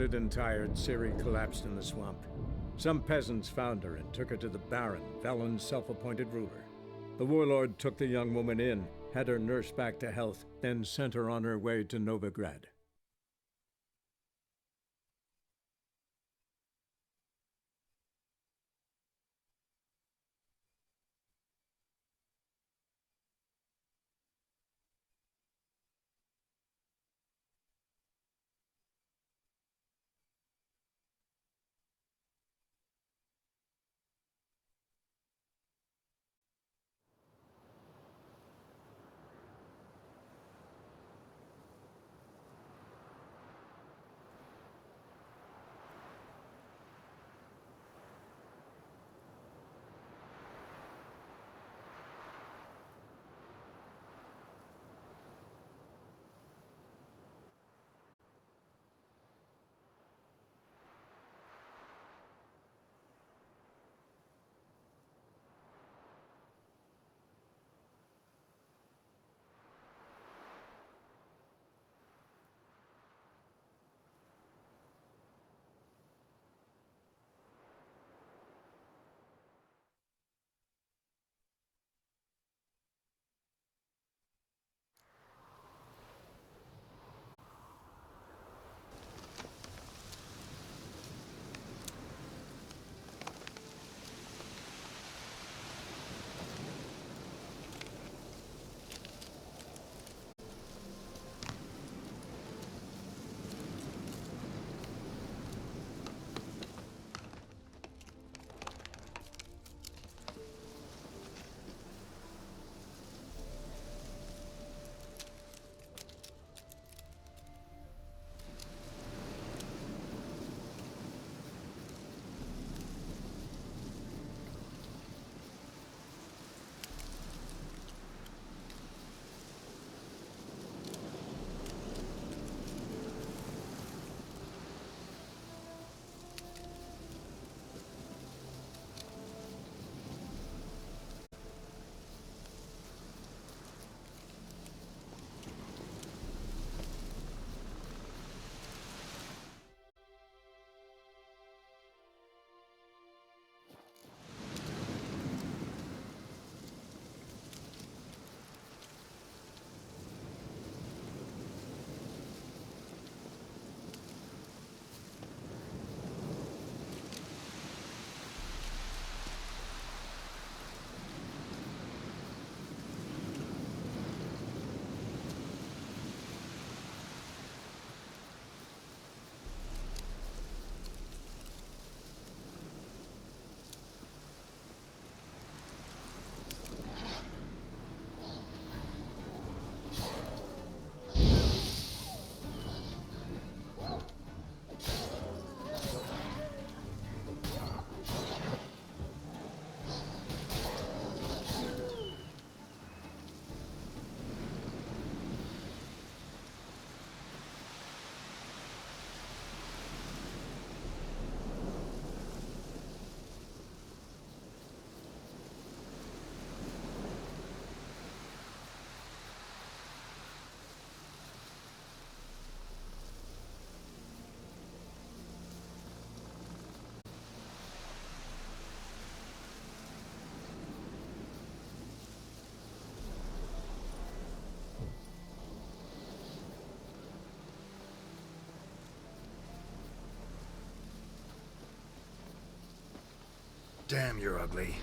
wounded and tired, Ciri collapsed in the swamp. Some peasants found her and took her to the Baron, Valen's self-appointed ruler. The warlord took the young woman in, had her nursed back to health, then sent her on her way to Novigrad. Damn, you're ugly.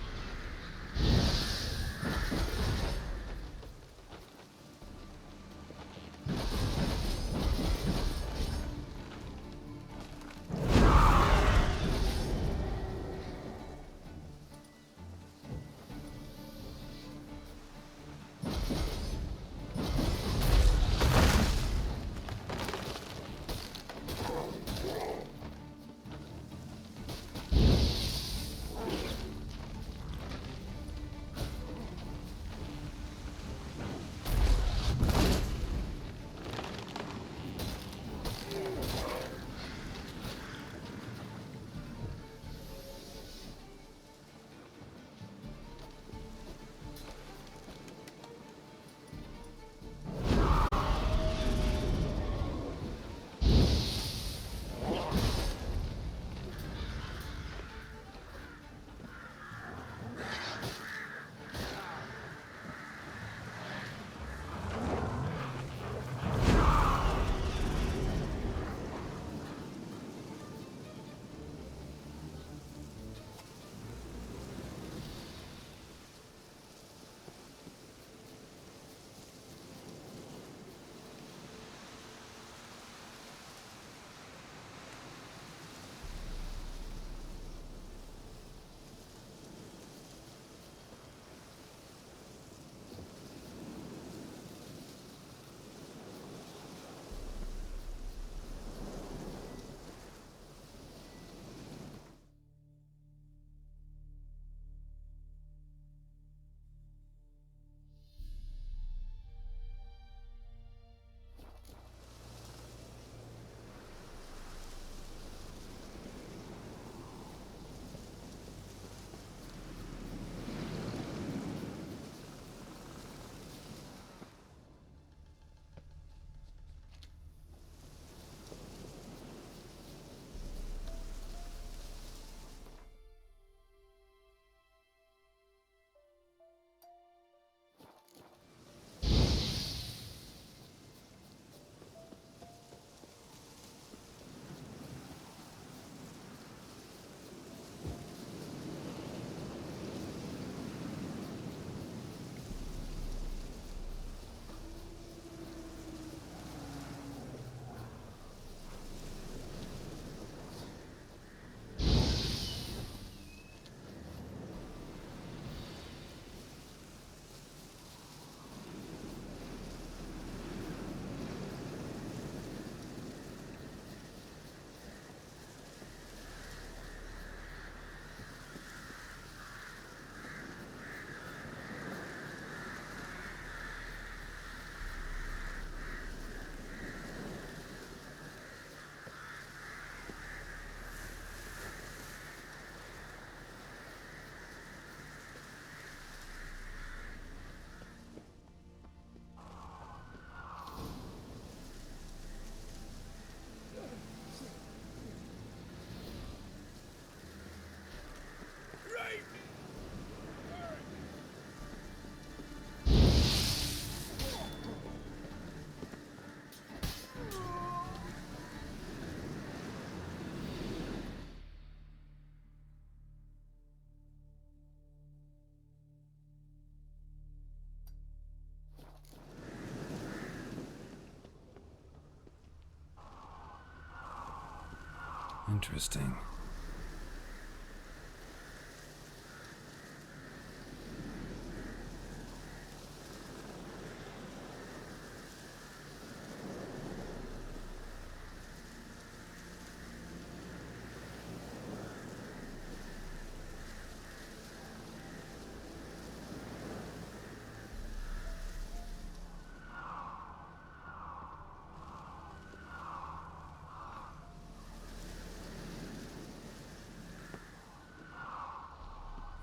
Interesting.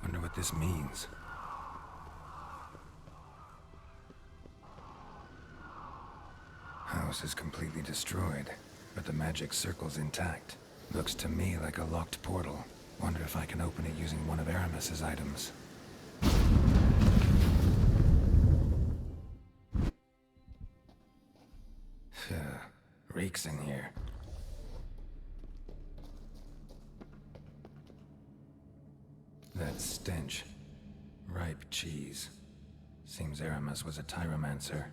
Wonder what this means. House is completely destroyed, but the magic circle's intact. Looks to me like a locked portal. Wonder if I can open it using one of Aramis's items. Reeks in here. That stench. Ripe cheese. Seems Aramis was a tyromancer.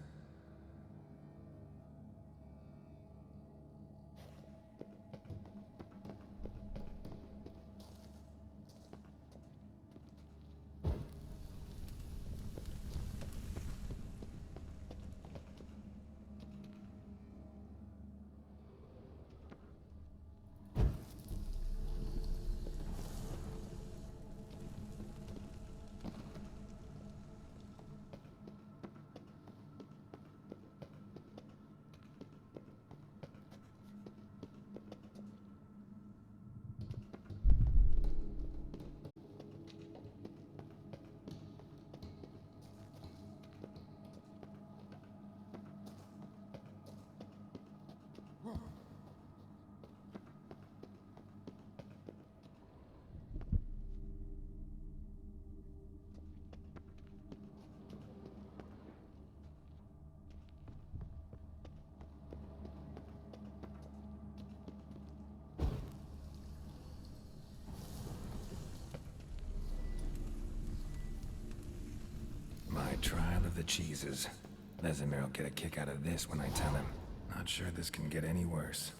My trial of the cheeses. Vesemir will get a kick out of this when I tell him. Not sure this can get any worse.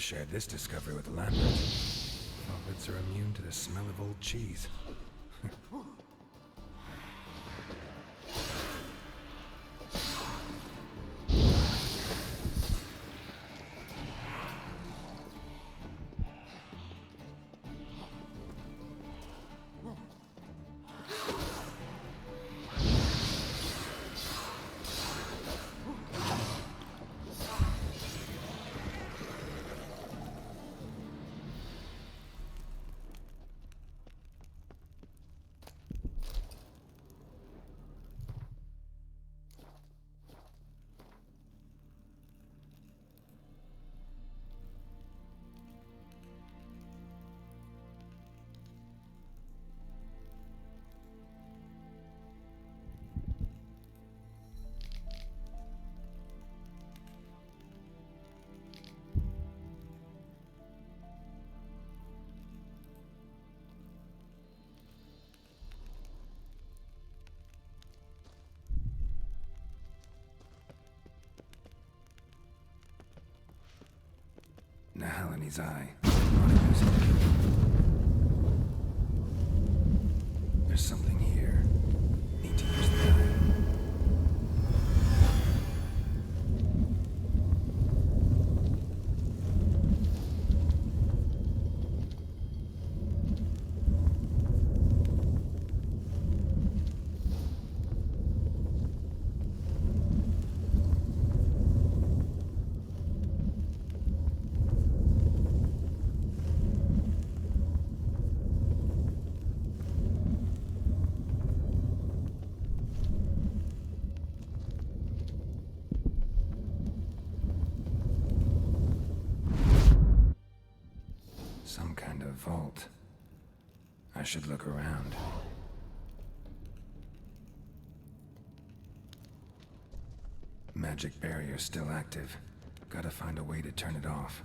shared this discovery with Lambert. Hobbits are immune to the smell of old cheese. Nahalani's eye. There's something here. Need to use the eye. Some kind of vault. I should look around. Magic barrier still active. Gotta find a way to turn it off.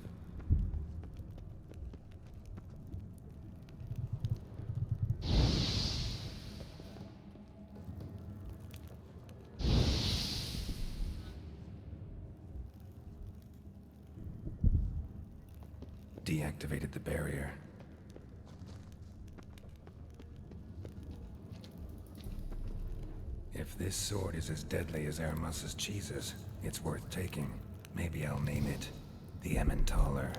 Deactivated the barrier. If this sword is as deadly as Aramus's cheeses, it's worth taking. Maybe I'll name it the Emmentaler.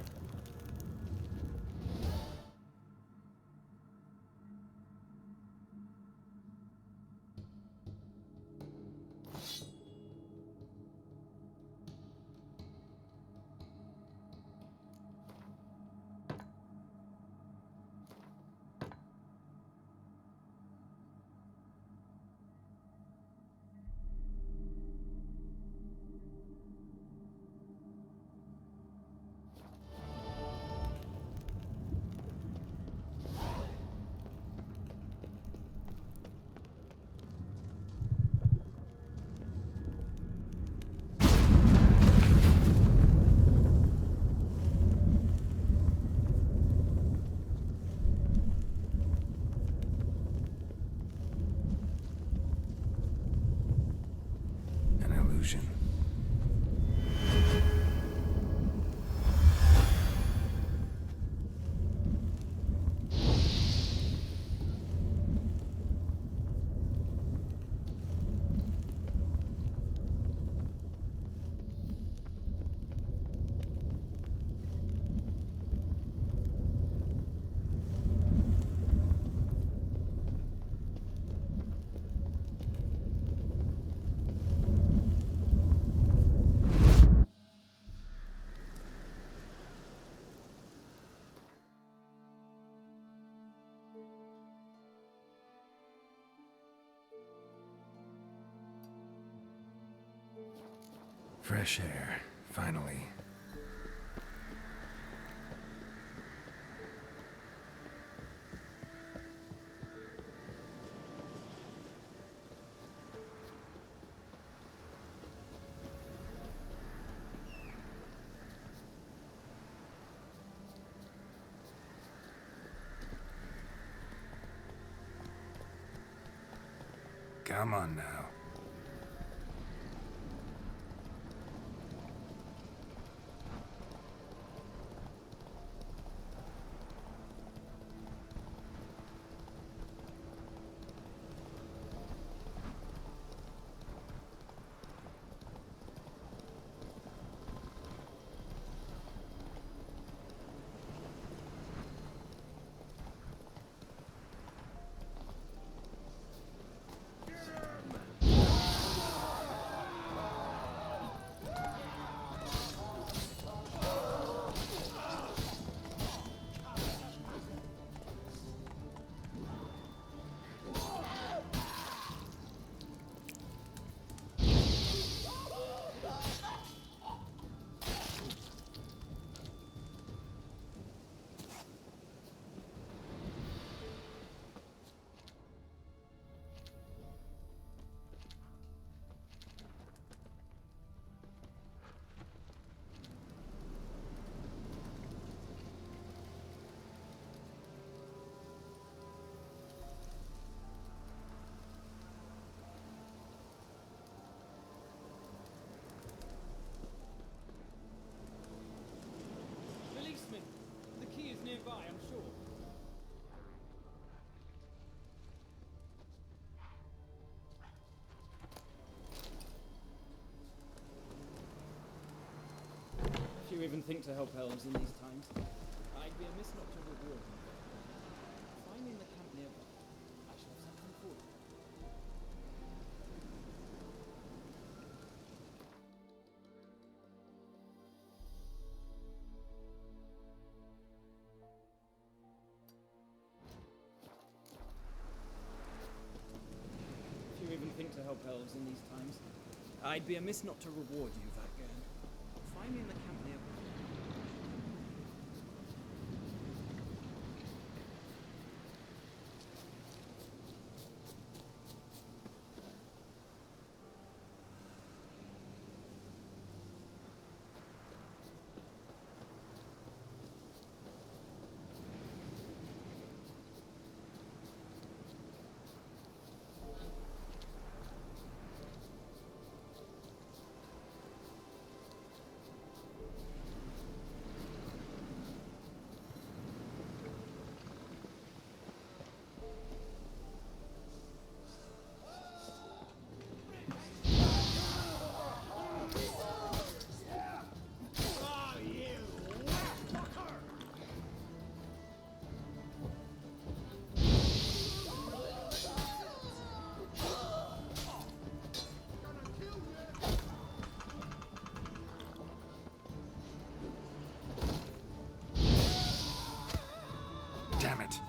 Illusion. Fresh air, finally. Come on now. think to help elves in these times, I'd be amiss not to reward you. Find me in the camp nearby. I shall have something for you. If you even think to help elves in these times, I'd be amiss not to reward you, Vatgern. Find me in the camp nearby. Damn it!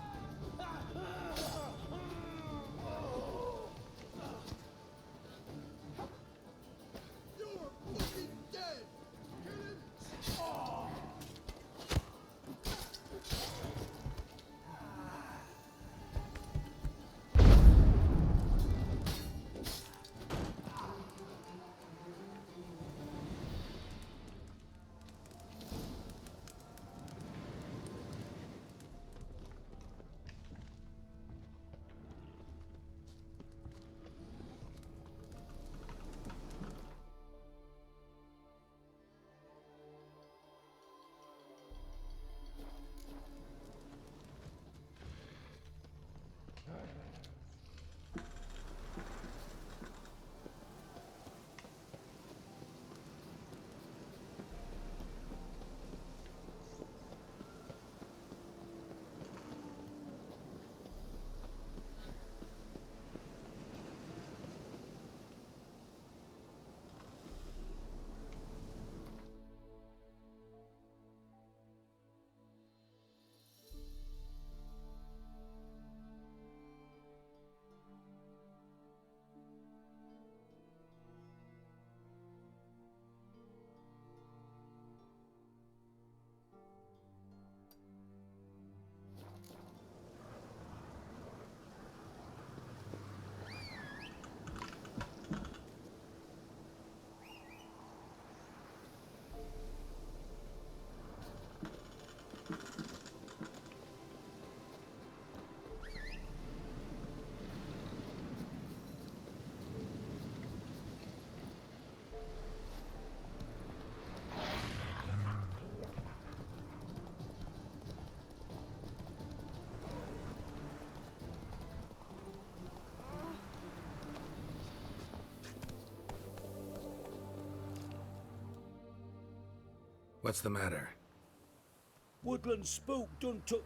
What's the matter? Woodland spook done took.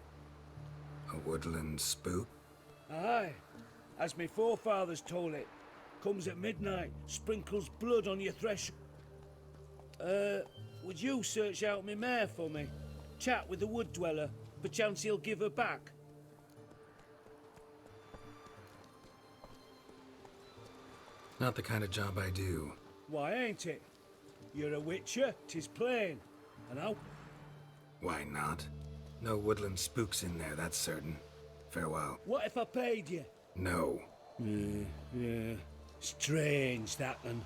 A woodland spook? Aye, as me forefathers told it. Comes at midnight, sprinkles blood on your threshold. Would you search out me mare for me? Chat with the wood dweller, perchance he'll give her back. Not the kind of job I do. Why ain't it? You're a witcher, 'tis plain. And how? Why not? No woodland spooks in there, that's certain. Farewell. What if I paid you? No. Yeah. Strange, that then.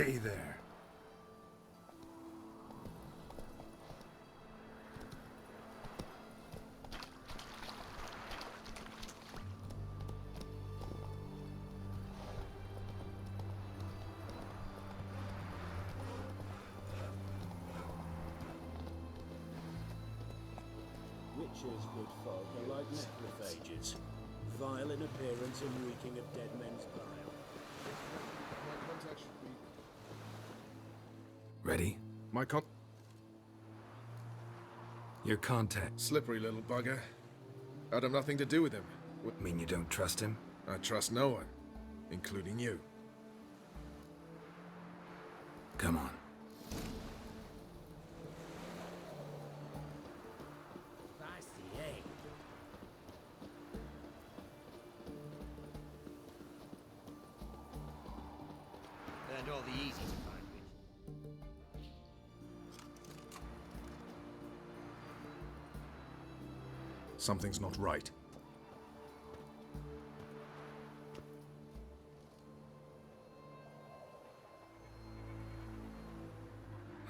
Hey there. Witches, good folk, are like necrophages. Vile in appearance and reeking of dead men's bile. Ready? My con... Your contact. Slippery little bugger. I'd have nothing to do with him. Mean you don't trust him? I trust no one, including you. Come on. Learned all the easy to find witch. Something's not right.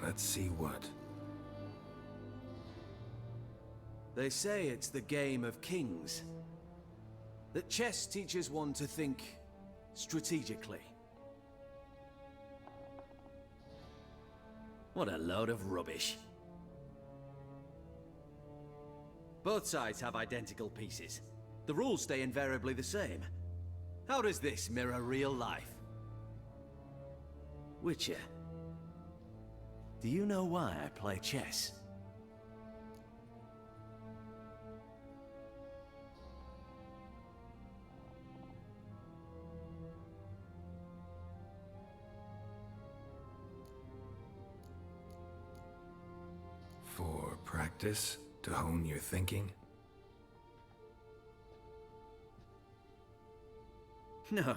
Let's see what. They say it's the game of kings. That chess teaches one to think strategically. What a load of rubbish. Both sides have identical pieces. The rules stay invariably the same. How does this mirror real life? Witcher, do you know why I play chess? For practice? To hone your thinking? No.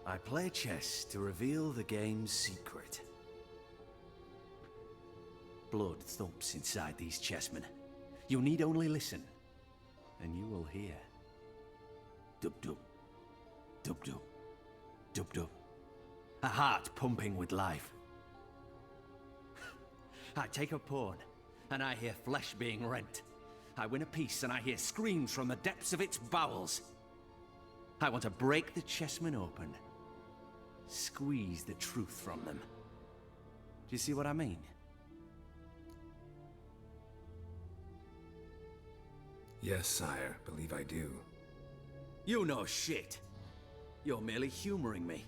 I play chess to reveal the game's secret. Blood thumps inside these chessmen. You need only listen, and you will hear. Dub-dub. Dub-dub. Dub-dub. A heart pumping with life. I take a pawn, and I hear flesh being rent. I win a piece, and I hear screams from the depths of its bowels. I want to break the chessmen open. Squeeze the truth from them. Do you see what I mean? Yes, sire. Believe I do. You know shit. You're merely humoring me.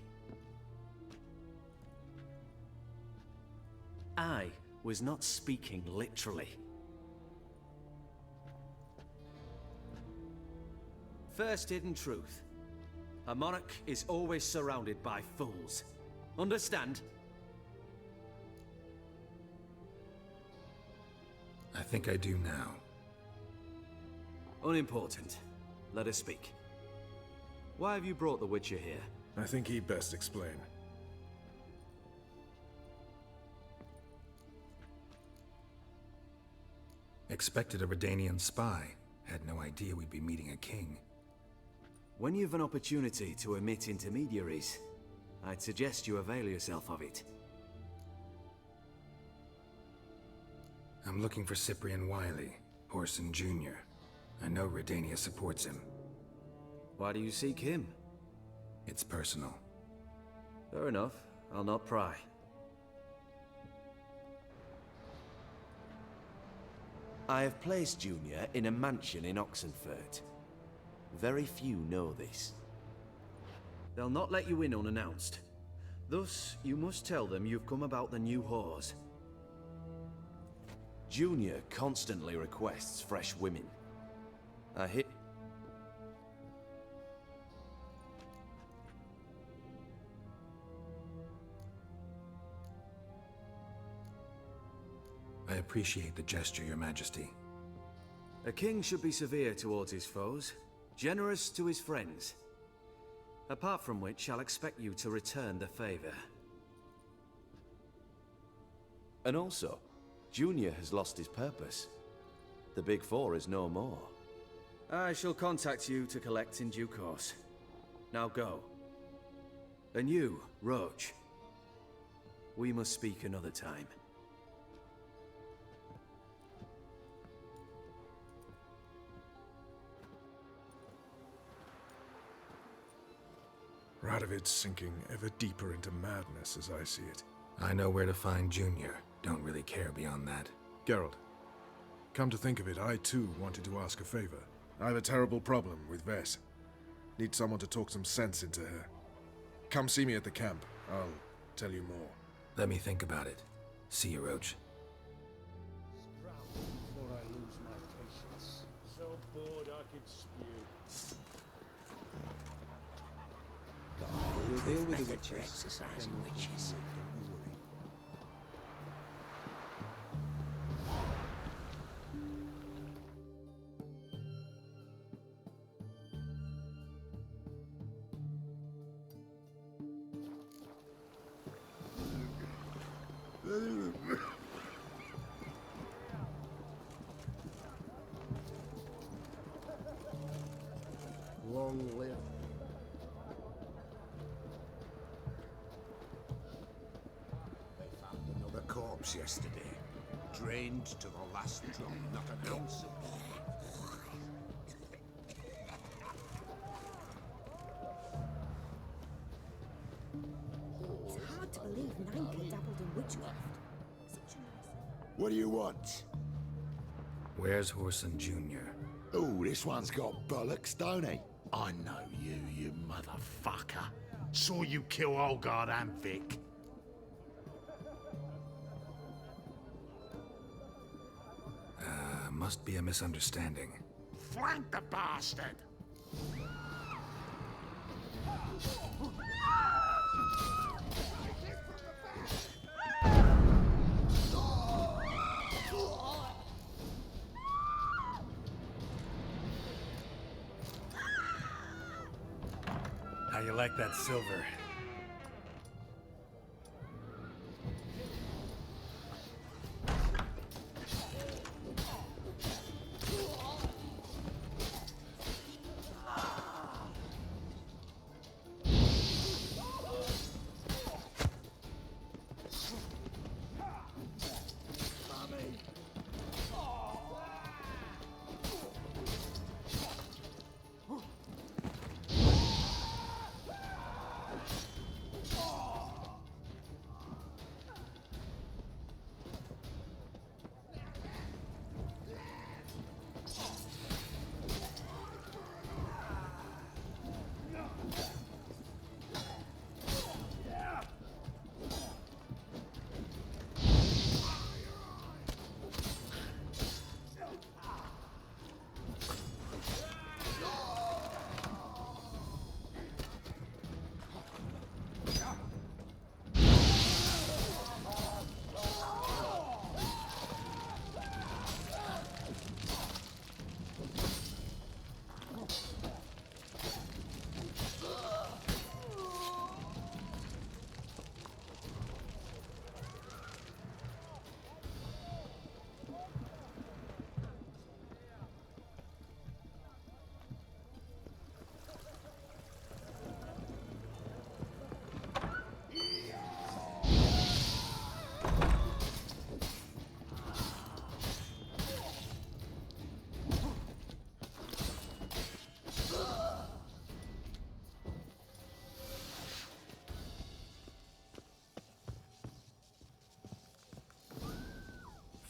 I was not speaking literally. First hidden truth. A monarch is always surrounded by fools. Understand? I think I do now. Unimportant. Let us speak. Why have you brought the Witcher here? I think he'd best explain. Expected a Redanian spy. Had no idea we'd be meeting a king. When you've an opportunity to omit intermediaries, I'd suggest you avail yourself of it. I'm looking for Cyprian Wiley, Orson Jr. I know Redania supports him. Why do you seek him? It's personal. Fair enough. I'll not pry. I have placed Junior in a mansion in Oxenfurt. Very few know this. They'll not let you in unannounced. Thus, you must tell them you've come about the new whores. Junior constantly requests fresh women. I appreciate the gesture, Your Majesty. A king should be severe towards his foes, generous to his friends. Apart from which, I'll expect you to return the favor. And also, Junior has lost his purpose. The Big Four is no more. I shall contact you to collect in due course. Now go. And you, Roach. We must speak another time. Radovid's sinking ever deeper into madness as I see it. I know where to find Junior. Don't really care beyond that. Geralt, come to think of it, I too wanted to ask a favor. I have a terrible problem with Vess. Need someone to talk some sense into her. Come see me at the camp. I'll tell you more. Let me think about it. See you, Roach. Before I lose my patience. So bored I could spew. We'll deal with the witches. Exercising witches. Long live. They found another corpse yesterday. Drained to the last drop, not an ounce of It's hard to believe Nanka dabbled in witchcraft. Such a nice... What do you want? Where's Whoreson Jr.? Oh, this one's got bollocks, don't he? I know you, you motherfucker. Saw you kill Olgard and Vic. Must be a misunderstanding. Flank the bastard! How you like that silver?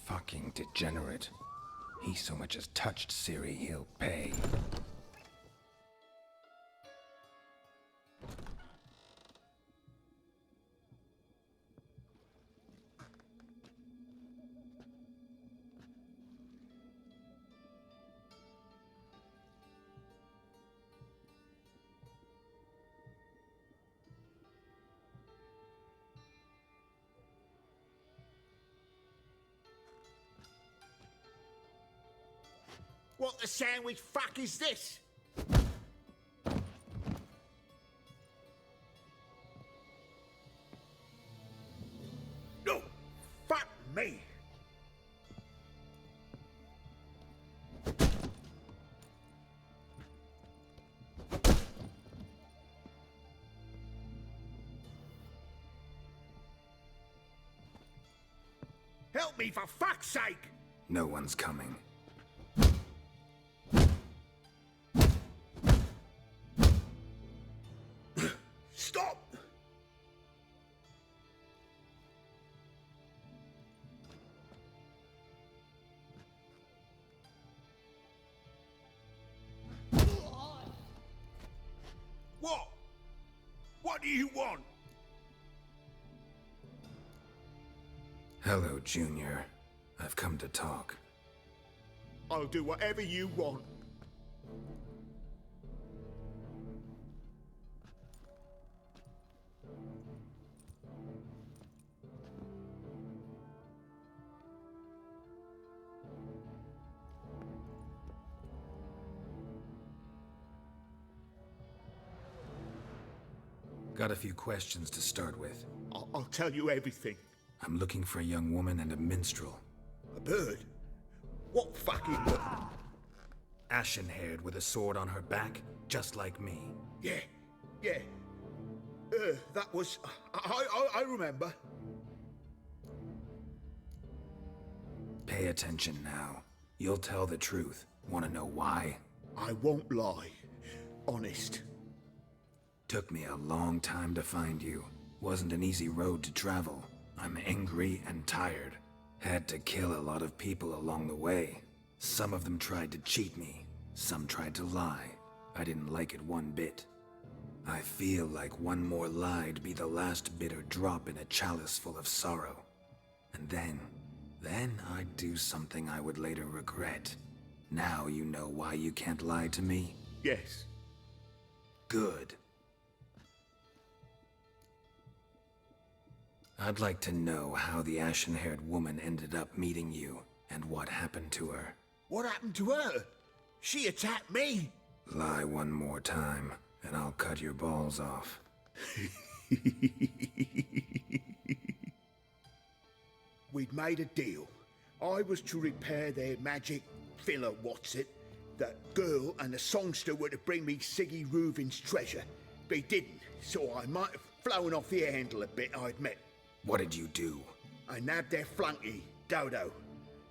Fucking degenerate. He so much as touched Ciri, he'll pay. What the sandwich fuck is this? No! Fuck me! Help me, for fuck's sake! No one's coming. Stop! What? What do you want? Hello, Junior. I've come to talk. I'll do whatever you want. Got a few questions to start with. I'll tell you everything. I'm looking for a young woman and a minstrel. A bird? What fucking bird? Ashen-haired with a sword on her back, just like me. Yeah. That was... I remember. Pay attention now. You'll tell the truth. Want to know why? I won't lie. Honest. Took me a long time to find you. Wasn't an easy road to travel. I'm angry and tired. Had to kill a lot of people along the way. Some of them tried to cheat me. Some tried to lie. I didn't like it one bit. I feel like one more lie'd be the last bitter drop in a chalice full of sorrow. And then I'd do something I would later regret. Now you know why you can't lie to me? Yes. Good. I'd like to know how the ashen-haired woman ended up meeting you, and what happened to her. What happened to her? She attacked me. Lie one more time, and I'll cut your balls off. We'd made a deal. I was to repair their magic filler, that girl and the songster were to bring me Siggy Reuven's treasure. They didn't, so I might have flown off the handle a bit, I admit. What did you do? I nabbed their flunky, Dodo,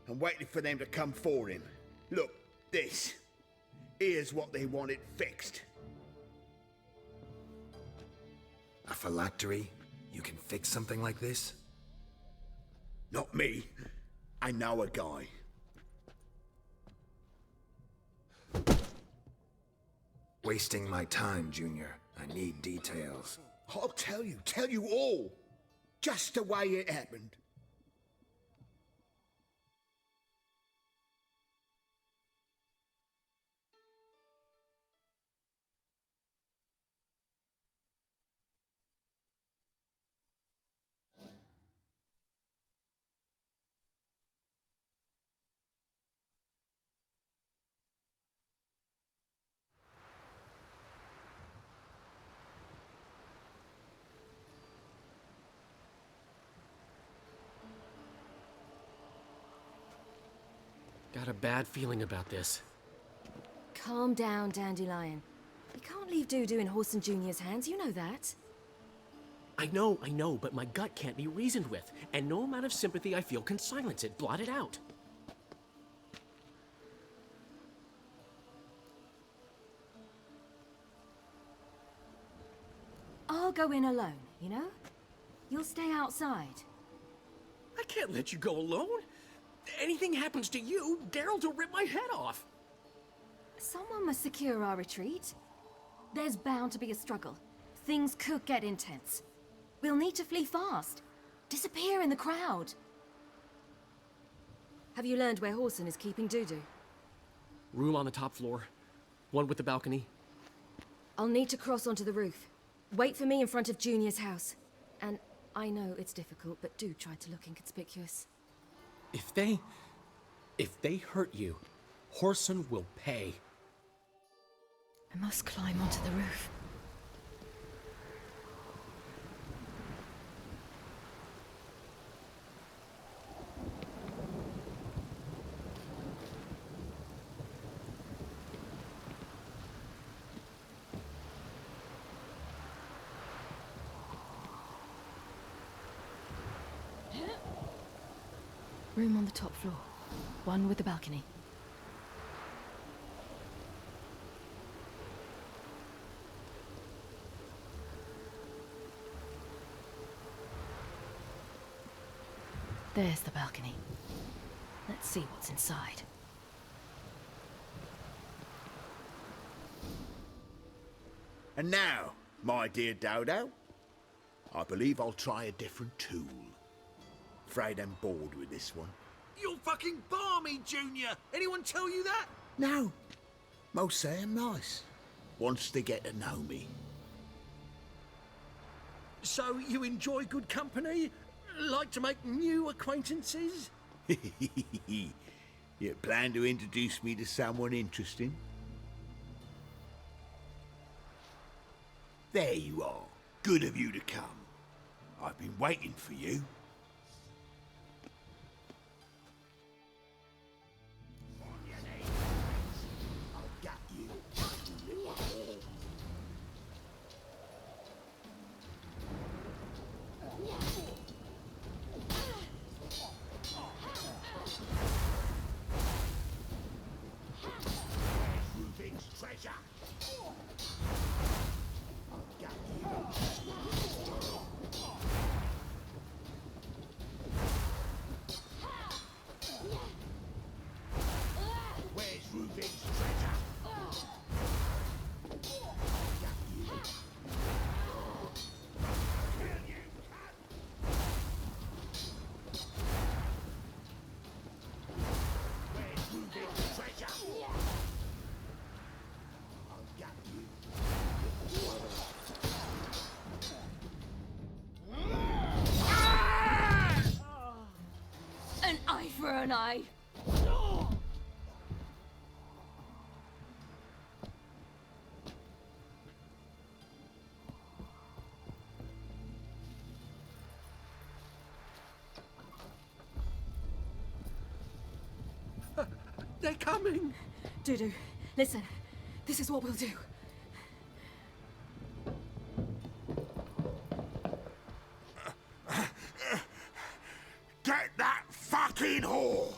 and waited for them to come for him. Look, this. Here's what they wanted fixed. A phylactery? You can fix something like this? Not me. I know a guy. Wasting my time, Junior. I need details. I'll tell you all. Just the way it happened. Got a bad feeling about this. Calm down, Dandelion. You can't leave Dudu in Horson Jr.'s hands, you know that. I know, but my gut can't be reasoned with, and no amount of sympathy I feel can silence it, blot it out. I'll go in alone, you know? You'll stay outside. I can't let you go alone. Anything happens to you, Geralt will rip my head off. Someone must secure our retreat. There's bound to be a struggle. Things could get intense. We'll need to flee fast. Disappear in the crowd. Have you learned where Horson is keeping Dudu? Room on the top floor. One with the balcony. I'll need to cross onto the roof. Wait for me in front of Junior's house. And I know it's difficult, but do try to look inconspicuous. If they hurt you, Horson will pay. I must climb onto the roof. Room on the top floor. One with a balcony. There's the balcony. Let's see what's inside. And now, my dear Dodo, I believe I'll try a different tool. Afraid I'm bored with this one. You're fucking balmy, Junior! Anyone tell you that? No, most say I'm nice. Wants to get to know me. So you enjoy good company? Like to make new acquaintances? You plan to introduce me to someone interesting? There you are. Good of you to come. I've been waiting for you. On your knees. I'll get you. Rubik's treasure. I'll get you. Where's Rubik's treasure? I'll get you. Kill you, cat. Where's Rubik's treasure? I'll get you. An eye for an eye. They're coming! Dudu, listen. This is what we'll do. Get that fucking whore!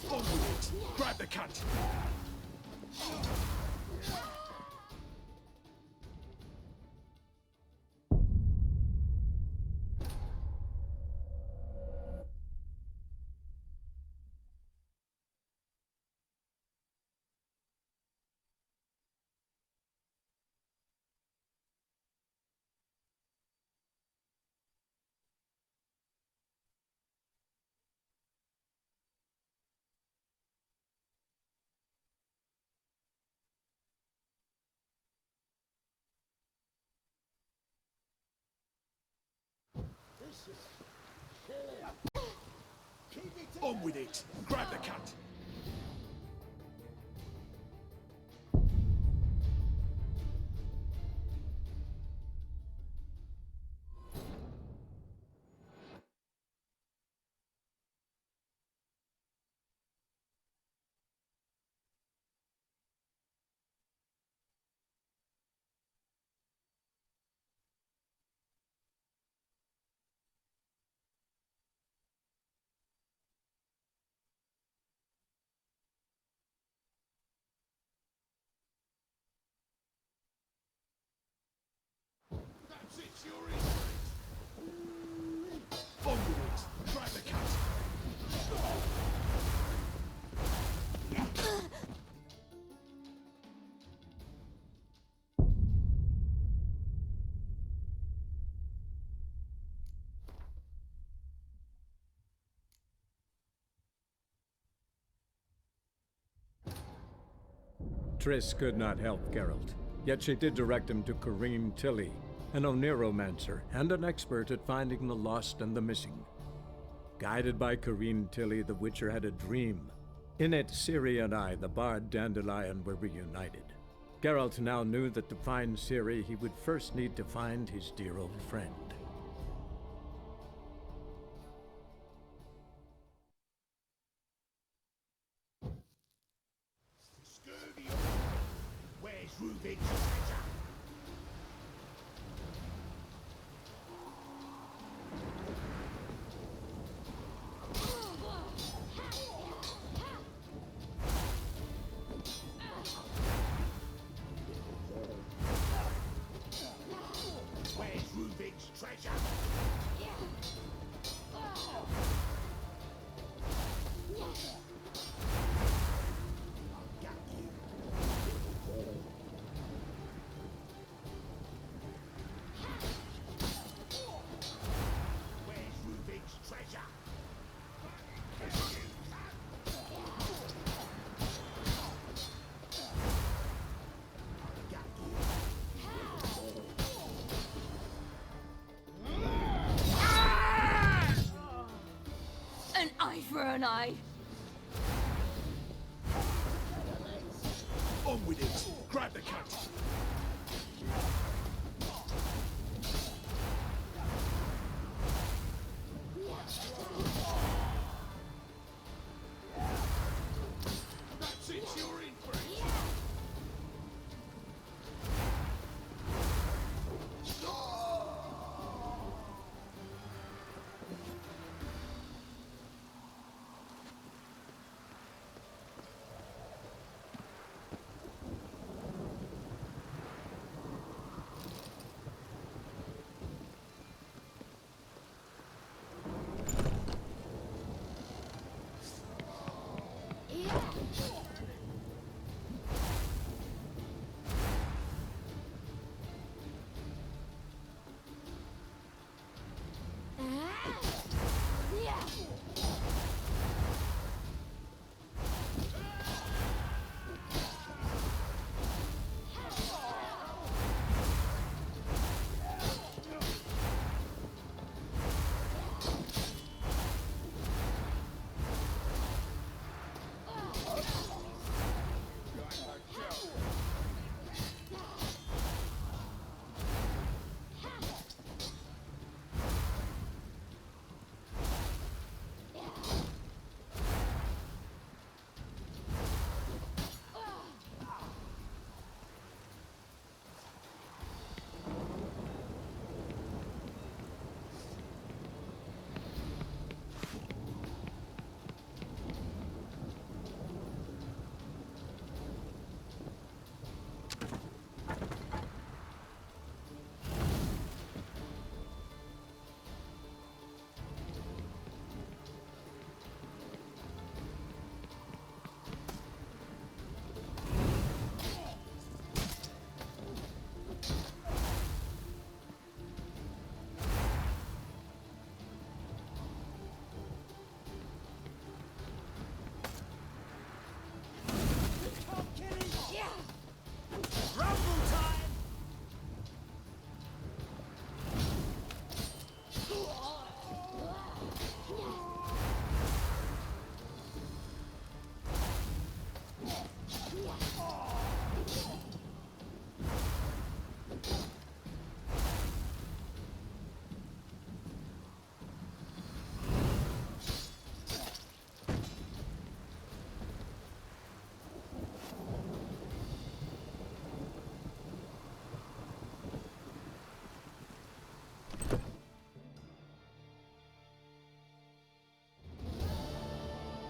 On with it! Grab the cunt! On with it! Grab the cunt! That's it, you're in for it! On with it! Grab the cunt! Triss could not help Geralt, yet she did direct him to Kareem Tilly, an Oniromancer and an expert at finding the lost and the missing. Guided by Kareem Tilly, the Witcher had a dream. In it, Ciri and I, the bard Dandelion, were reunited. Geralt now knew that to find Ciri, he would first need to find his dear old friend. Rubik's treasure. Where's Rubik's treasure? Got you. Where's Rubik's treasure? Got you. An eye for an eye. On with it! Grab the cat! That's it, you're in for it!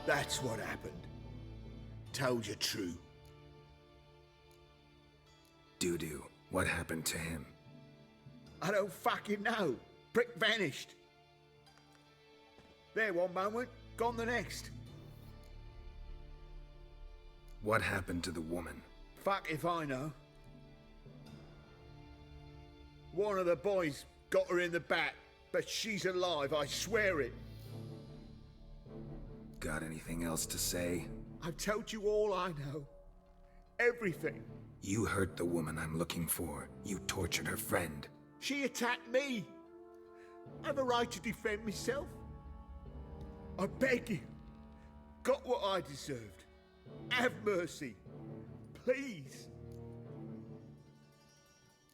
That's what happened. Told you true. Doo-doo, what happened to him? I don't fucking know. Prick vanished. There one moment, gone the next. What happened to the woman? Fuck if I know. One of the boys got her in the back, but she's alive, I swear it. Got anything else to say? I've told you all I know. Everything. You hurt the woman I'm looking for. You tortured her friend. She attacked me. I have a right to defend myself. I beg you. Got what I deserved. Have mercy. Please.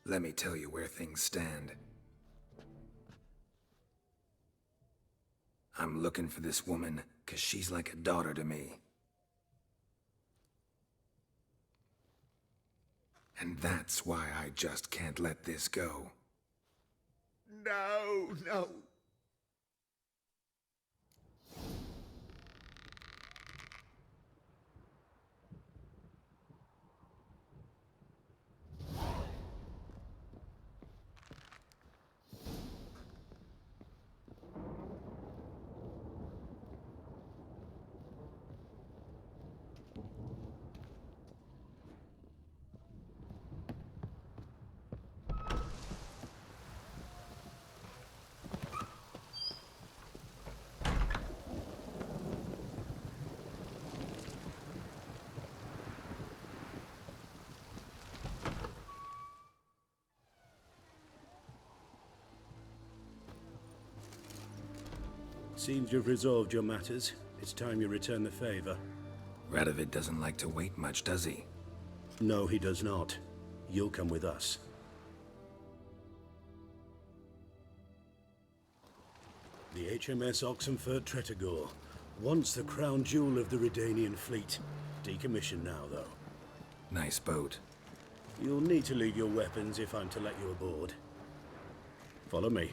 Let me tell you where things stand. I'm looking for this woman, 'cause she's like a daughter to me. And that's why I just can't let this go. No, no. Seems you've resolved your matters. It's time you return the favor. Radovid doesn't like to wait much, does he? No, he does not. You'll come with us. The HMS Oxenfurt Tretogor, once the crown jewel of the Redanian fleet. Decommissioned now, though. Nice boat. You'll need to leave your weapons if I'm to let you aboard. Follow me.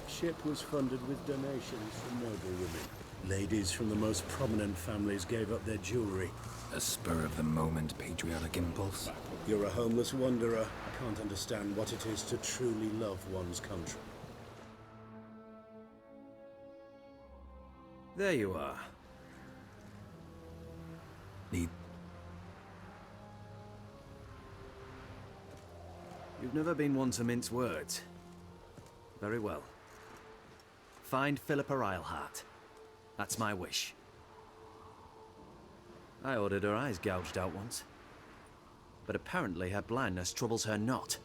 Ship was funded with donations from noble women. Ladies from the most prominent families gave up their jewelry. A spur-of-the-moment patriotic impulse? You're a homeless wanderer. I can't understand what it is to truly love one's country. There you are. You've never been one to mince words. Very well. Find Philippa Eilhart. That's my wish. I ordered her eyes gouged out once. But apparently her blindness troubles her not.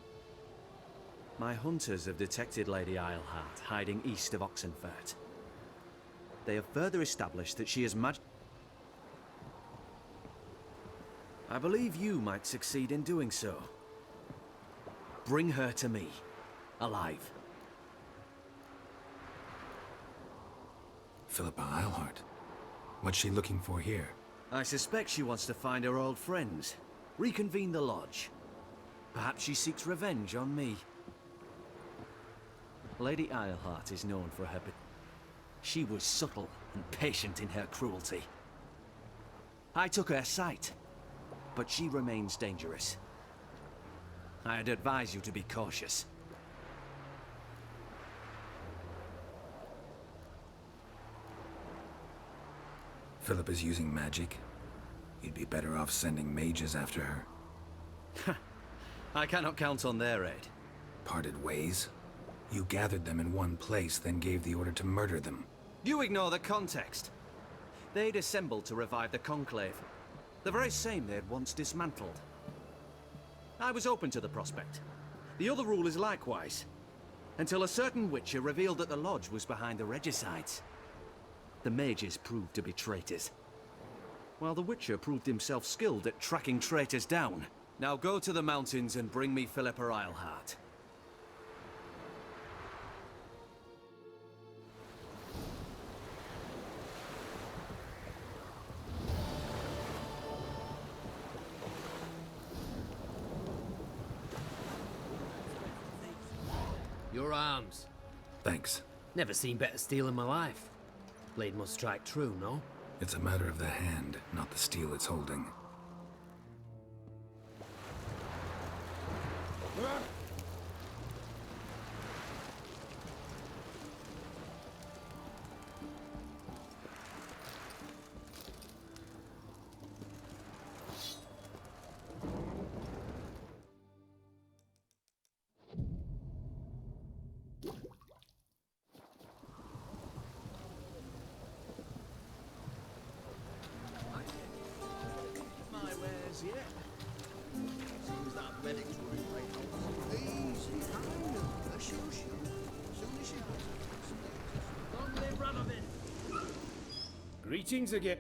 My hunters have detected Lady Eilhart hiding east of Oxenfurt. They have further established that she is I believe you might succeed in doing so. Bring her to me, alive. Philippa Eilhart. What's she looking for here? I suspect she wants to find her old friends, reconvene the lodge. Perhaps she seeks revenge on me. Lady Eilhart is known for her, but she was subtle and patient in her cruelty. I took her sight, but she remains dangerous. I'd advise you to be cautious. Philippa's using magic. You'd be better off sending mages after her. I cannot count on their aid. Parted ways? You gathered them in one place, then gave the order to murder them. You ignore the context. They'd assembled to revive the Conclave. The very same they had once dismantled. I was open to the prospect. The other rulers likewise. Until a certain Witcher revealed that the Lodge was behind the regicides. The mages proved to be traitors. While the Witcher proved himself skilled at tracking traitors down. Now go to the mountains and bring me Philippa Eilhart. Your arms. Thanks. Never seen better steel in my life. Blade must strike true, no? It's a matter of the hand, not the steel it's holding. Greetings again.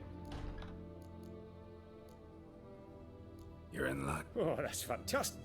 You're in luck. Oh, that's fantastic.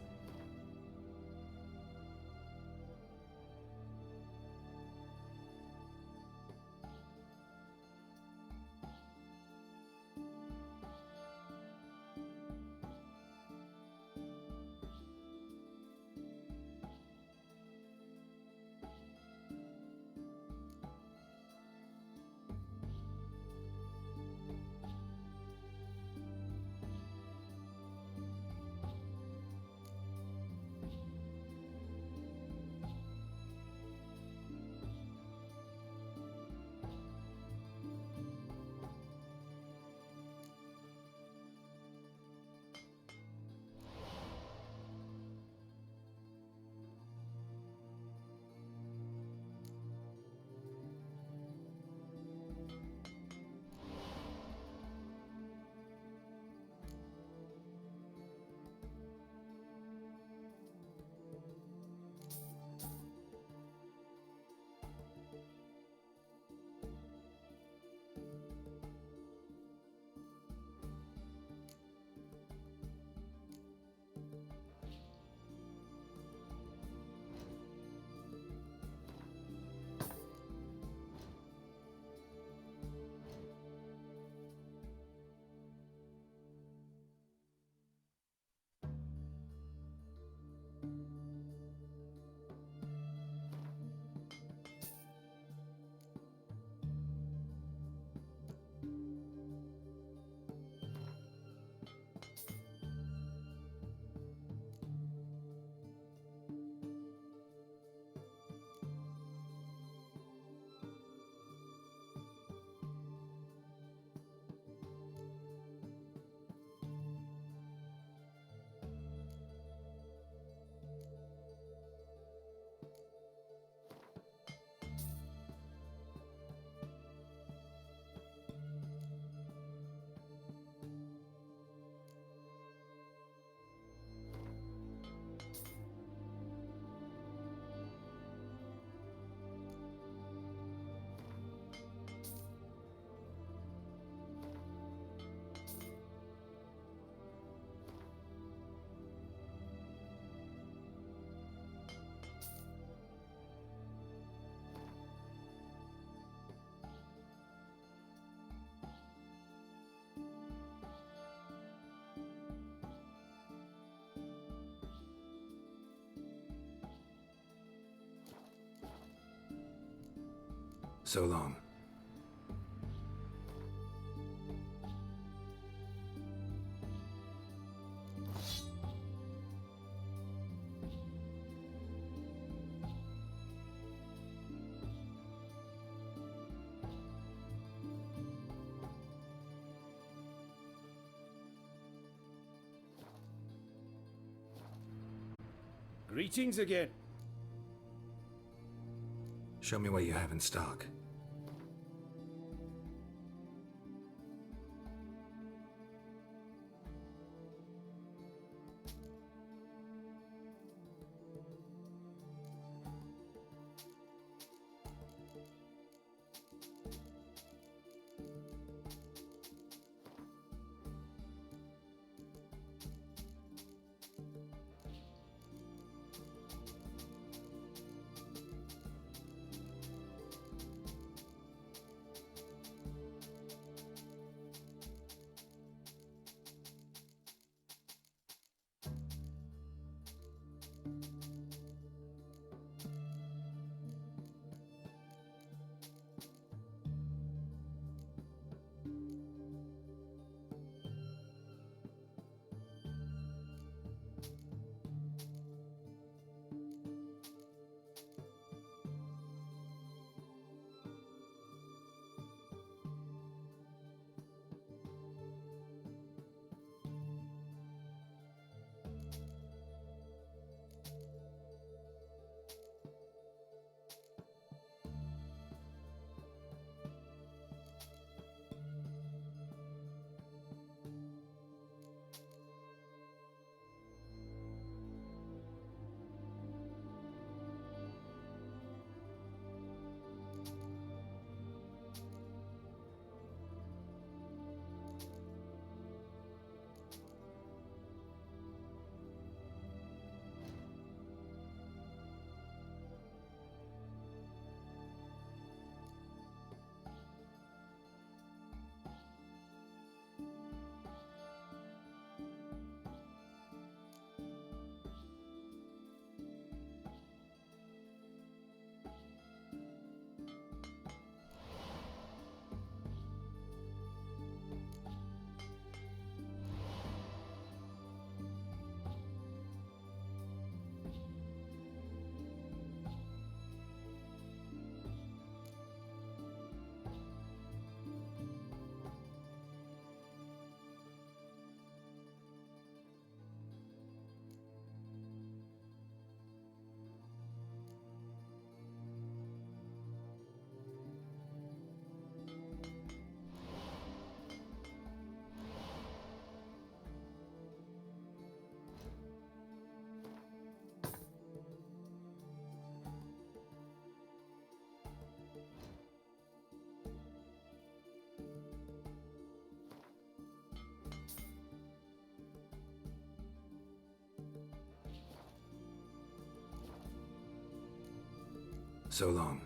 So long. Greetings again. Show me what you have in stock. So long.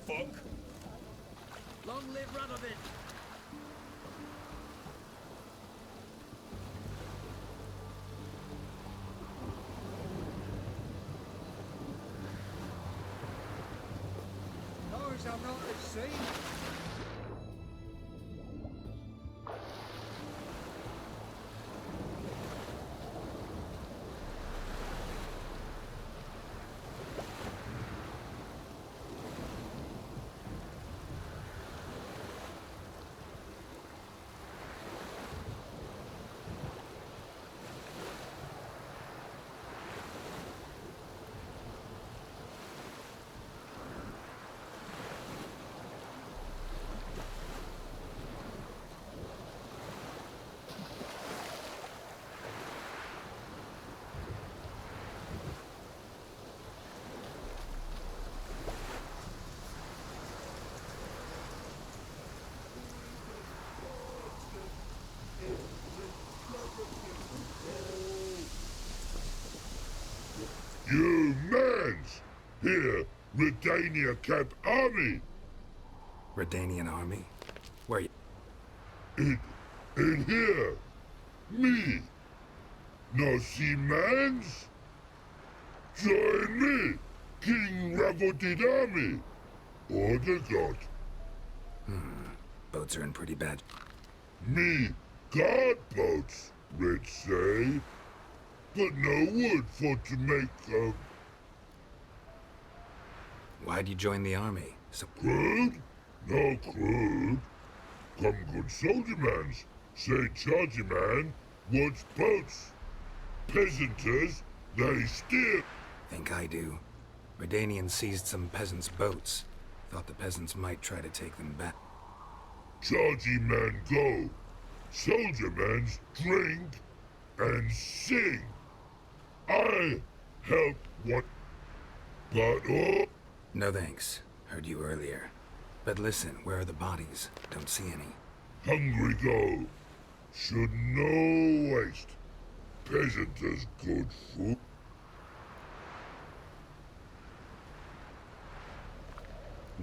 Fuck. Long live Radovid! Those I'm not at sea. Here, Redania Camp Army. Redanian army? Where you? In here. Me. No see mans? Join me, King Ravodid army. Order God. Boats are in pretty bad. Me, guard boats, Red say. But no wood for to make Why'd you join the army? So crude? No crude. Come good soldier mans. Say chargy man wants boats. Peasanters, they steer. think I do. Redanians seized some peasants' boats. Thought the peasants might try to take them back. Chargy man go. Soldier mans drink and sing. I help what? But oh. No thanks. Heard you earlier. But listen, where are the bodies? Don't see any. Hungry go. Should no waste. Peasanters good food.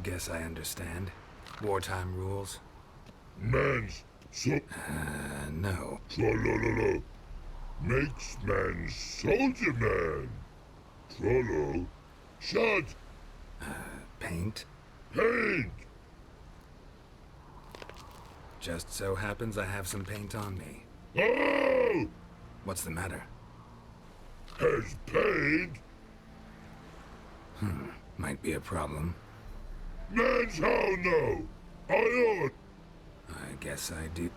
Guess I understand. Wartime rules? Mans, so... No. Trolololo. Makes man soldier man. Trollo. Shot. Paint? Paint. Just so happens I have some paint on me. Oh! What's the matter? Has paint. Might be a problem. Man's how no. I ought. I guess I do.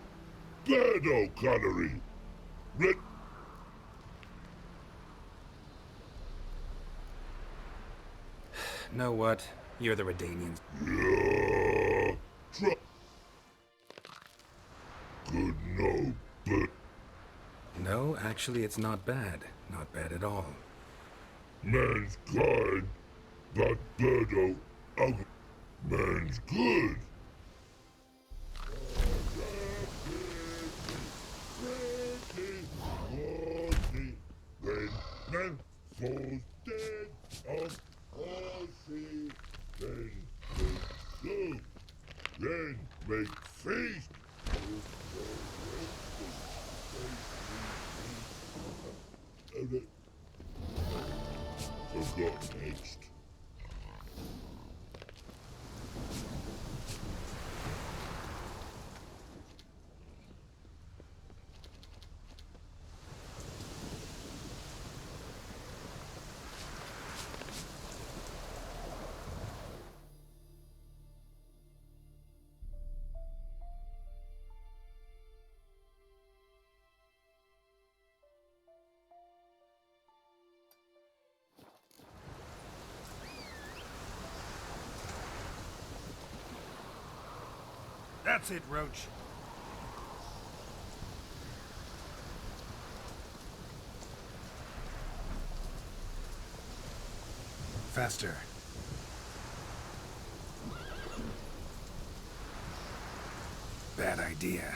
Bad O'Connery. Red. Know what? You're the Redanians. Yeah. Good no, but No, actually it's not bad. Not bad at all. man's kind, but birdo ugly. Man's good. Then man falls dead of horsey. Then make soup. Then make feast. Forgot next. That's it, Roach. Faster. Bad idea.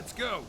Let's go!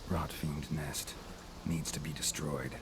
Rotfiend nest. Needs to be destroyed.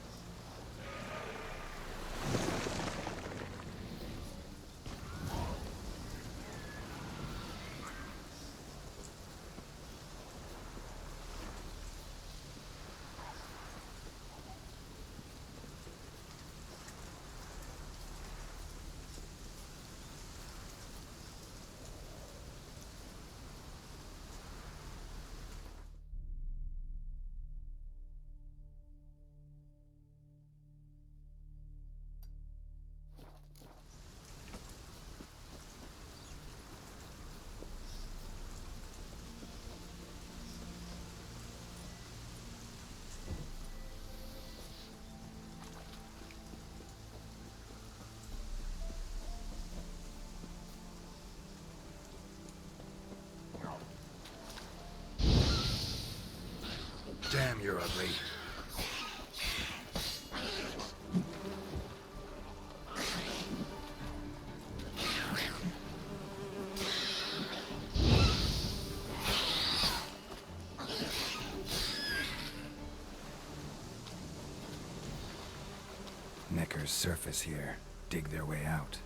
Damn, you're ugly. Necker's surface here. Dig their way out.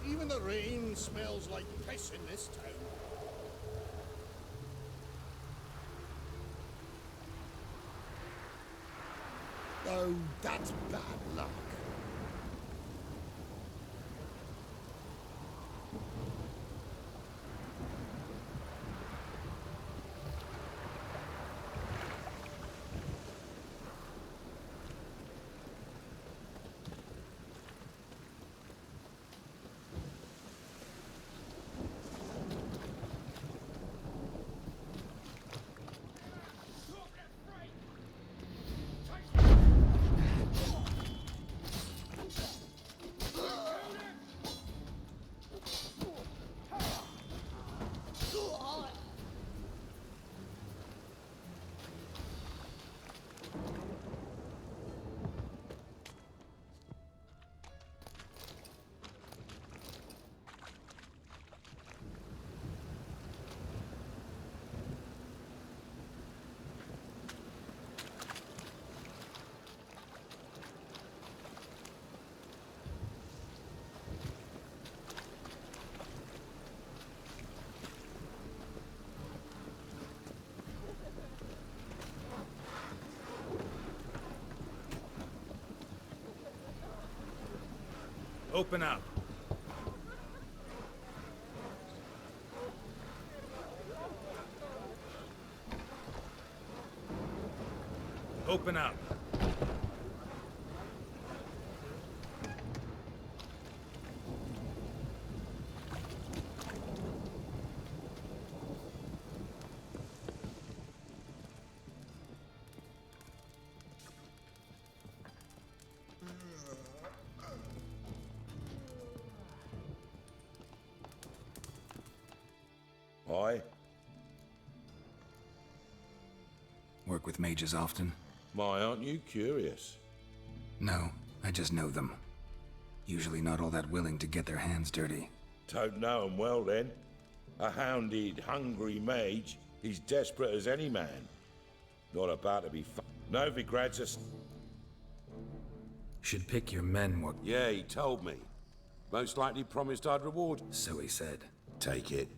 Even the rain smells like piss in this town. Oh, that's bad luck. Open up. Open up. Aye? Work with mages often? My, aren't you curious? No, I just know them. Usually not all that willing to get their hands dirty. Don't know 'em well, then. A hounded, hungry mage. He's desperate as any man. Not about to be Novigrads are... Should pick your men more... Yeah, he told me. Most likely promised I'd reward... So he said. Take it.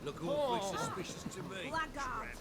Look awfully suspicious to me. Blackguard!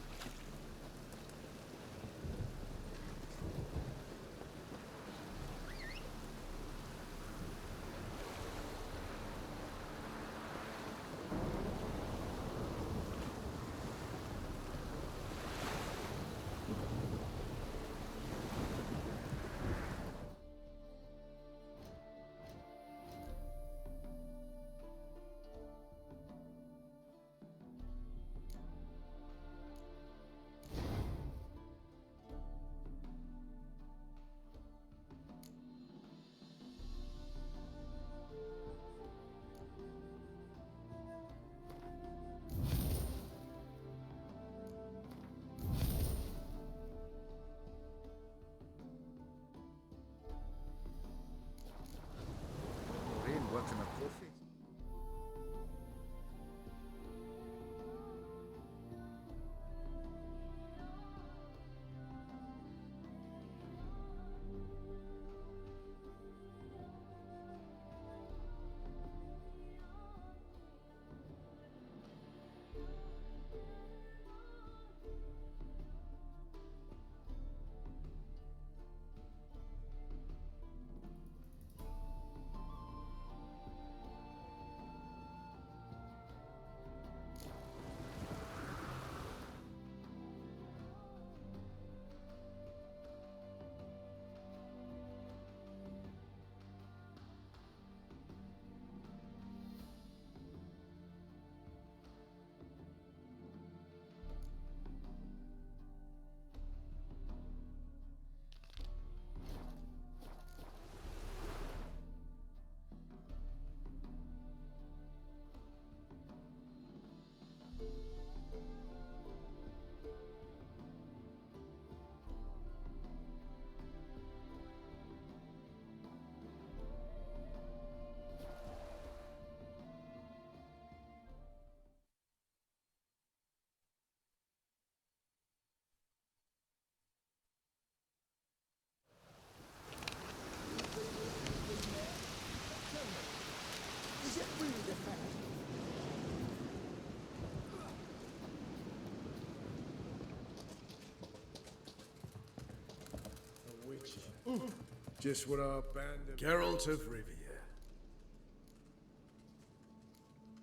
Just what our band of... Geralt of Rivia.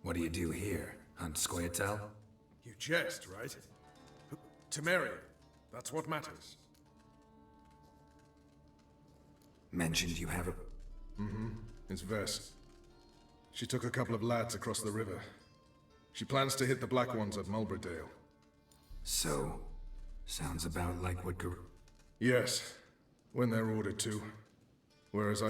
What do you do here? Hunt Scoia'tael? You jest, right? Temeria. That's what matters. Mentioned you have a... Mm-hmm. It's Vess. She took a couple of lads across the river. She plans to hit the Black Ones at Mulberdale. So, sounds about like what Yes, when they're ordered to. Whereas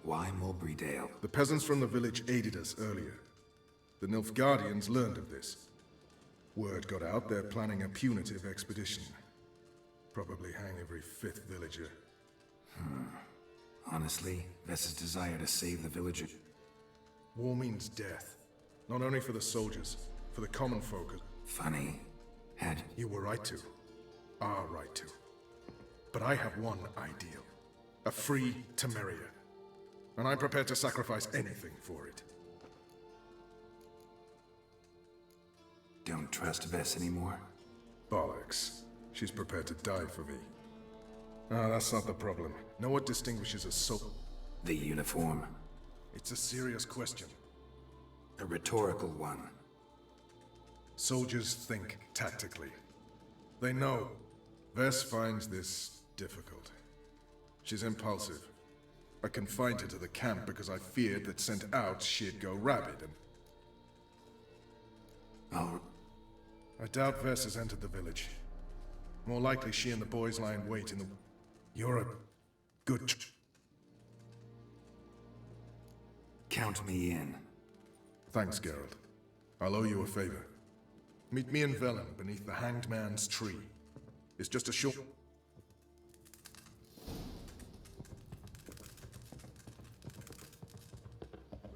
Why Mulberrydale? The peasants from the village aided us earlier. The Nilfgaardians learned of this. Word got out they're planning a punitive expedition. Probably hang every 5th villager. Honestly, Vess's desire to save the villager... War means death. Not only for the soldiers, for the common folk. Funny. You were right to. Are right to. But I have one ideal. A free Temeria. And I'm prepared to sacrifice anything for it. Don't trust Vess anymore? Bollocks. She's prepared to die for me. Ah, that's not the problem. Know what distinguishes a soul? The uniform. It's a serious question. A rhetorical one. Soldiers think tactically. They know. Vess finds this difficult. She's impulsive. I confined her to the camp because I feared that sent out she'd go rabid and... I doubt Vess has entered the village. More likely she and the boys lie in wait in the... You're a good... Count me in. Thanks, Geralt. I'll owe you a favor. Meet me in Velen beneath the Hanged Man's tree. It's just a short...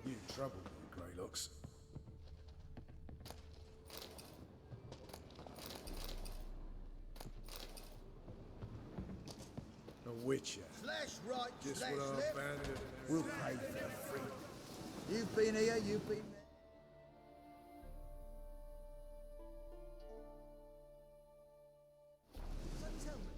You in trouble, you Greylocks. A witcher. Slash right, Just slash what our left. bandit... We'll pay for free. You've been here, you've been there. So tell me.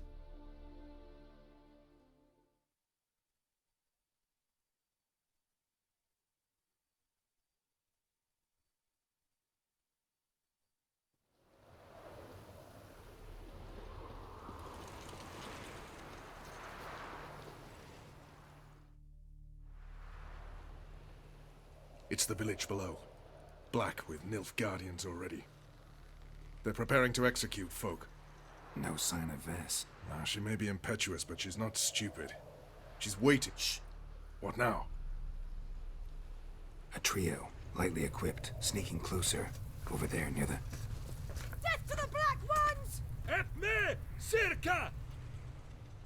It's the village below. Black with Nilfgaardians already. They're preparing to execute folk. No sign of Vess. She may be impetuous, but she's not stupid. She's waiting. Shh. What now? A trio, lightly equipped, sneaking closer. Over there, near the... Death to the Black Ones! At me! Circa!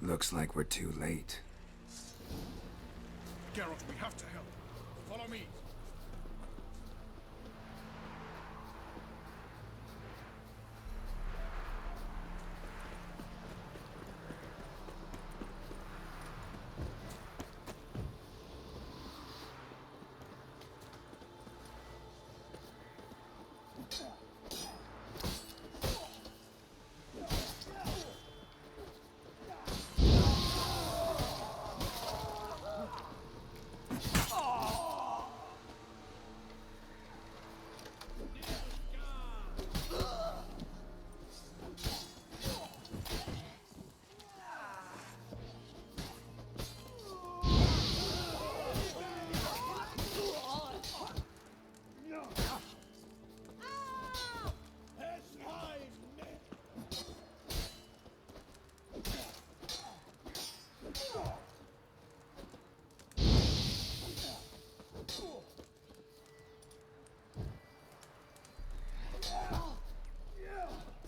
Looks like we're too late. Geralt, we have to help. Follow me.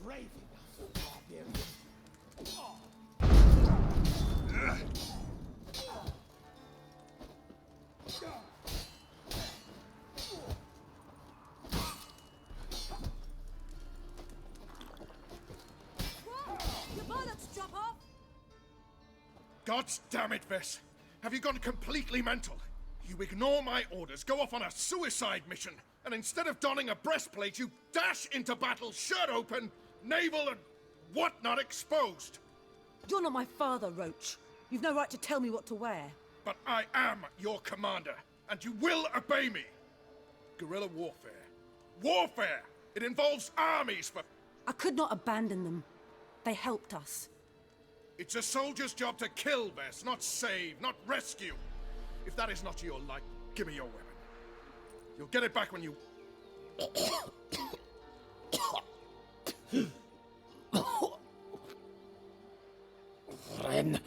Brave enough, barbarian. Your bullets drop off! God damn it, Vess! Have you gone completely mental? You ignore my orders, go off on a suicide mission, and instead of donning a breastplate, you dash into battle, shirt open, navel and What not exposed? You're not my father, Roach. You've no right to tell me what to wear. But I am your commander, and you will obey me. Guerrilla warfare. Warfare! It involves armies for... I could not abandon them. They helped us. It's a soldier's job to kill, Vess, not save, not rescue. If that is not to your like, give me your weapon. You'll get it back when you... Ren.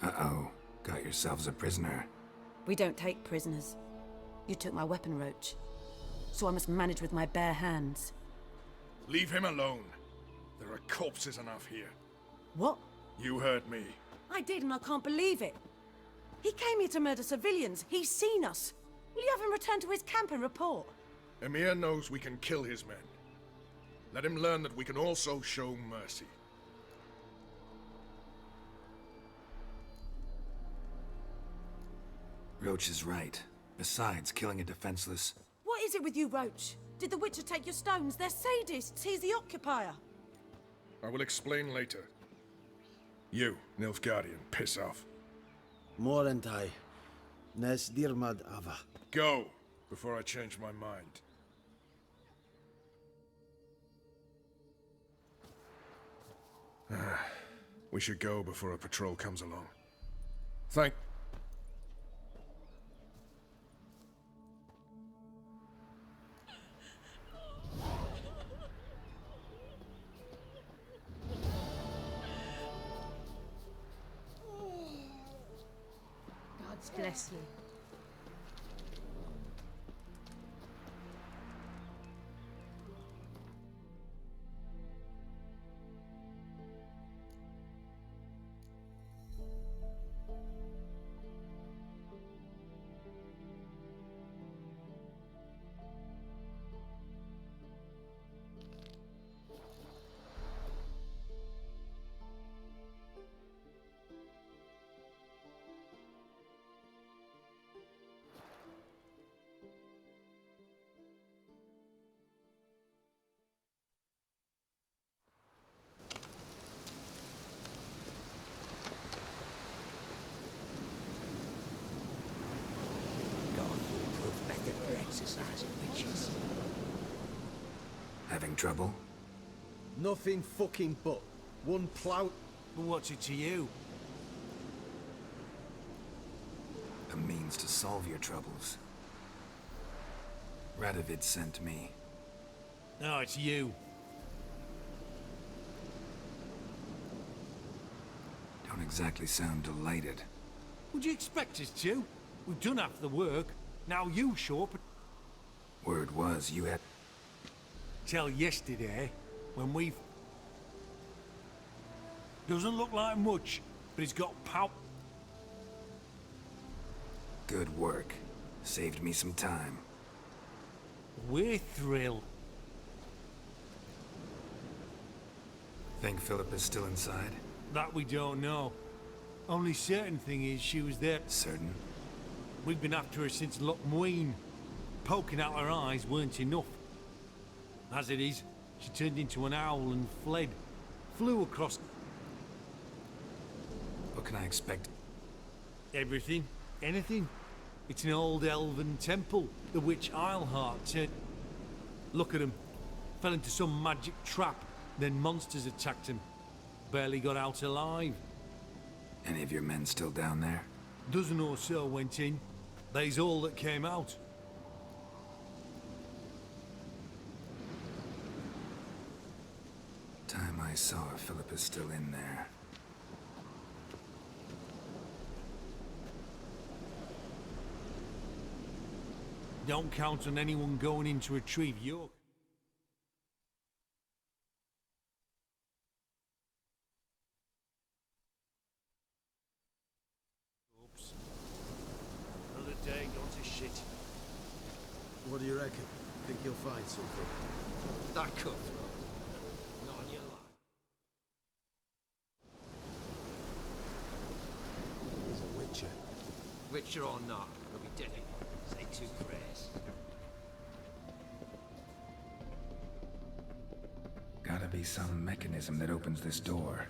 Uh-oh. Got yourselves a prisoner. We don't take prisoners. You took my weapon, Roach. So I must manage with my bare hands. Leave him alone. There are corpses enough here. What? You heard me. I did, and I can't believe it. He came here to murder civilians. He's seen us. Will you have him return to his camp and report? Emir knows we can kill his men. Let him learn that we can also show mercy. Roach is right. Besides, killing a defenseless... What is it with you, Roach? Did the Witcher take your stones? They're sadists. He's the occupier. I will explain later. You, Nilfgaardian, piss off. Morentai. Nes dirmad ava. Go, before I change my mind. We should go before a patrol comes along. Thank... God bless you. Exercising witches. Having trouble? Nothing fucking but. One plout. But what's it to you? A means to solve your troubles. Radovid sent me. No, it's you. Don't exactly sound delighted. Would you expect us to? We've done half the work. Now you show up. Word was you had... Till yesterday, when we've... Doesn't look like much, but it's got power. Good work. Saved me some time. We're thrilled. Think Philip is still inside? That we don't know. Only certain thing is she was there. Certain? We've been after her since Lochmuin. Poking out her eyes weren't enough. As it is, she turned into an owl and fled. Flew across... What can I expect? Everything. Anything. It's an old elven temple. The witch Eilhart turned... Look at him. Fell into some magic trap. Then monsters attacked him. Barely got out alive. Any of your men still down there? Dozen or so went in. They's all that came out. Time I saw her, Philip is still in there. Don't count on anyone going in to retrieve York. Oops. Another day gone to shit. What do you reckon? Think you'll find something? That cutthroat. Not on your life. He's a witcher. Witcher or not, he'll be dead. Say two prayers. gotta be some mechanism that opens this door.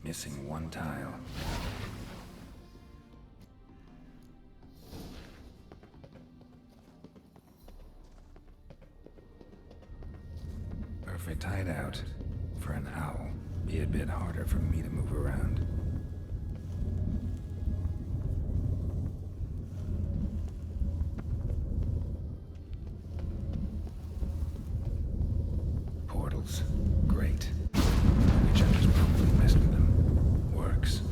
Missing one tile. Perfect hideout. For an owl. Be a bit harder for me to move around. Portals. Great. Witcher's probably messed with them. Works.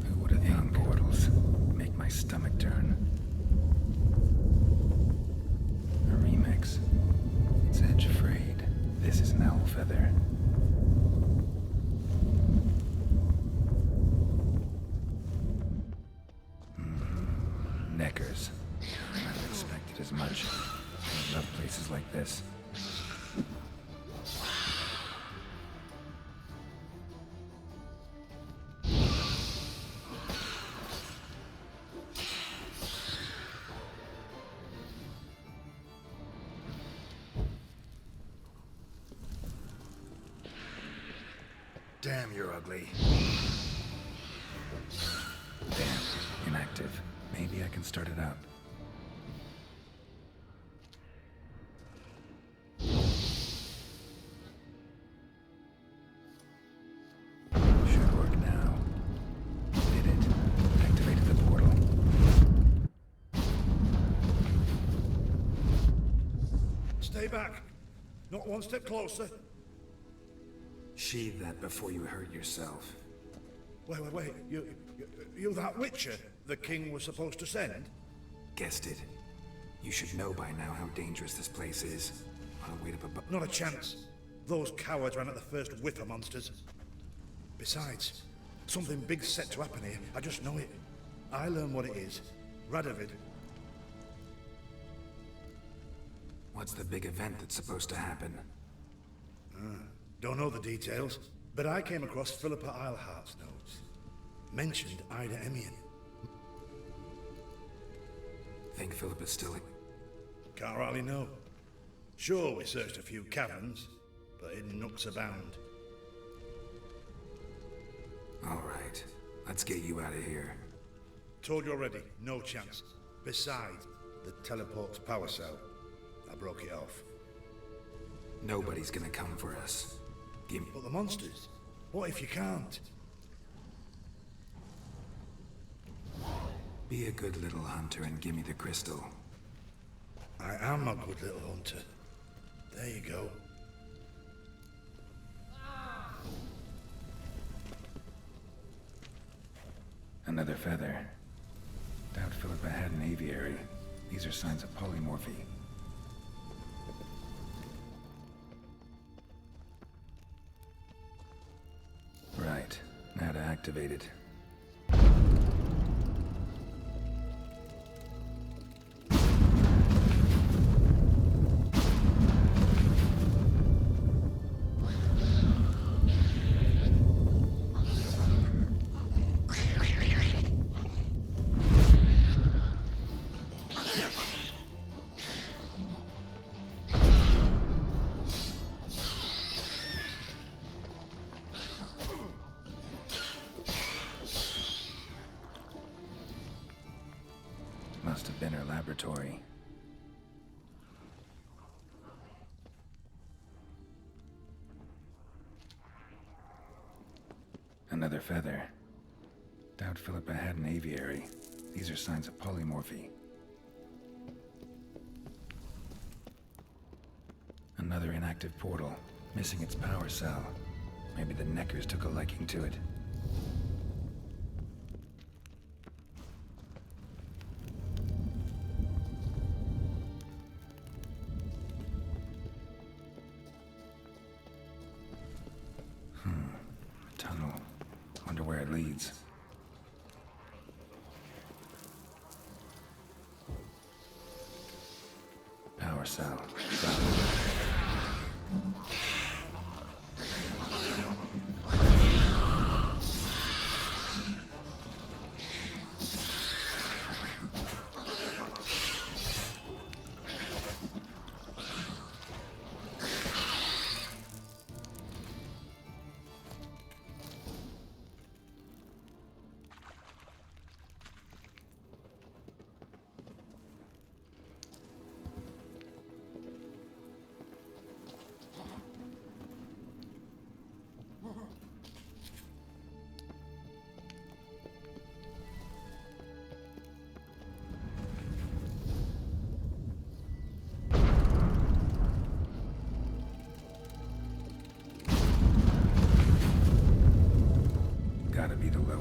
Who would have thought portals make my stomach turn? A remix. It's edge frayed. This is an owl feather. Neckers. I might have expected as much. I love places like this. Damn, you're ugly. Damn, inactive. Maybe I can start it up. Should work now. Did it. Activated the portal. Stay back. Not one step closer. Sheathe that before you hurt yourself. Wait. You that Witcher the king was supposed to send? Guessed it. You should know by now how dangerous this place is. On a wait up above. Not a chance. Those cowards ran at the first whiff of monsters. Besides, something big's set to happen here. I just know it. I learn what it is. Radovid. What's the big event that's supposed to happen? Don't know the details, but I came across Philippa Eilhart's notes. Mentioned Ida Emian. Think Philippa's still... Can't rightly know. Sure, we searched a few caverns, but hidden nooks abound. All right. Let's get you out of here. Told you already, no chance. Besides, the teleport's power cell. I broke it off. Nobody's gonna come for us. But the monsters? What if you can't? Be a good little hunter and give me the crystal. I am a good little hunter. There you go. Another feather. Doubt Philippa had an aviary. These are signs of polymorphy. Right. Now to activate it. Must have been her laboratory. Another feather. Doubt Philippa had an aviary. These are signs of polymorphy. Another inactive portal, missing its power cell. Maybe the Neckers took a liking to it. Tunnel. Wonder where it leads. Power cell.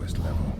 lowest level.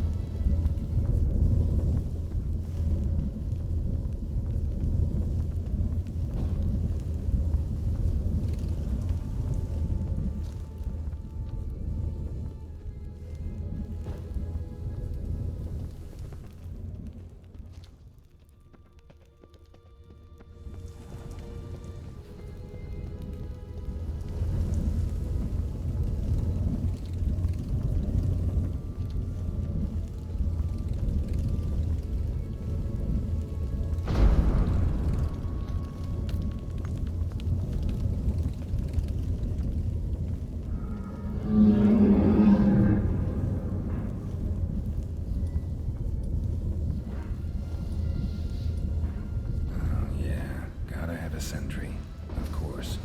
Sentry, of course.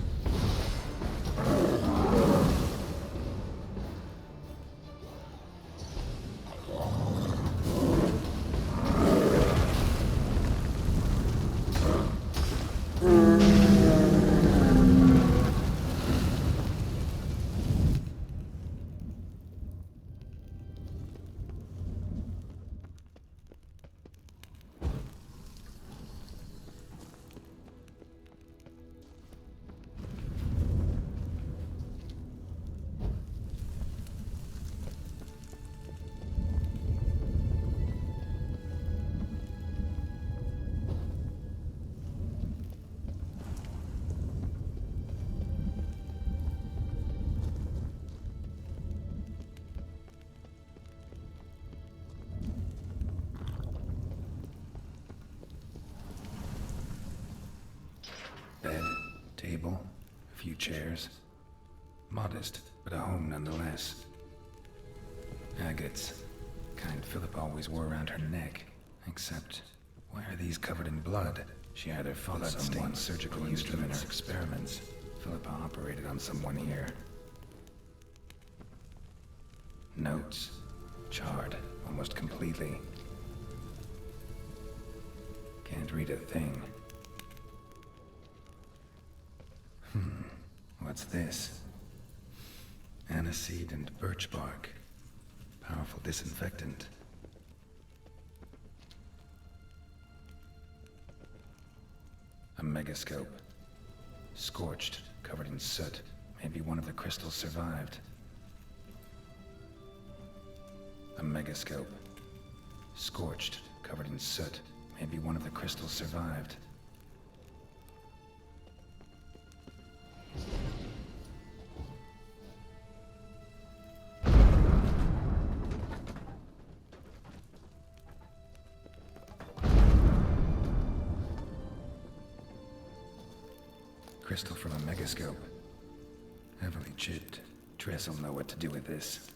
Bed, table, a few chairs. Modest, but a home nonetheless. Agates. Kind Philip always wore around her neck. Except, why are these covered in blood? She either fought someone's surgical instruments or experiments. Philippa operated on someone here. Notes. Charred, almost completely. Can't read a thing. What's this? Aniseed and birch bark. Powerful disinfectant. A megascope. Scorched, covered in soot. Maybe one of the crystals survived. A megascope. Scorched, covered in soot. Maybe one of the crystals survived. Crystal from a megascope. Heavily chipped. Triss will know what to do with this.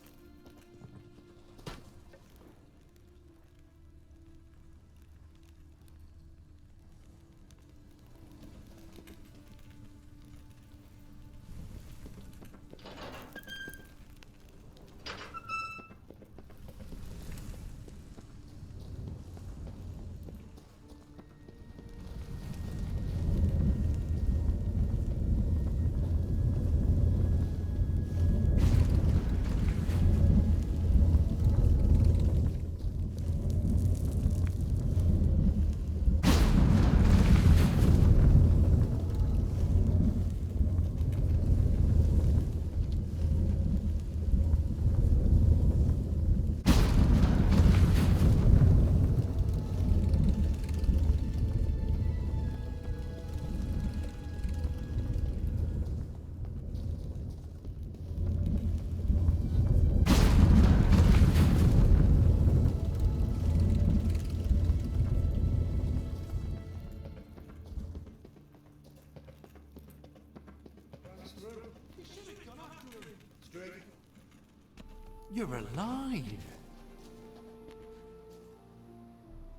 You're alive.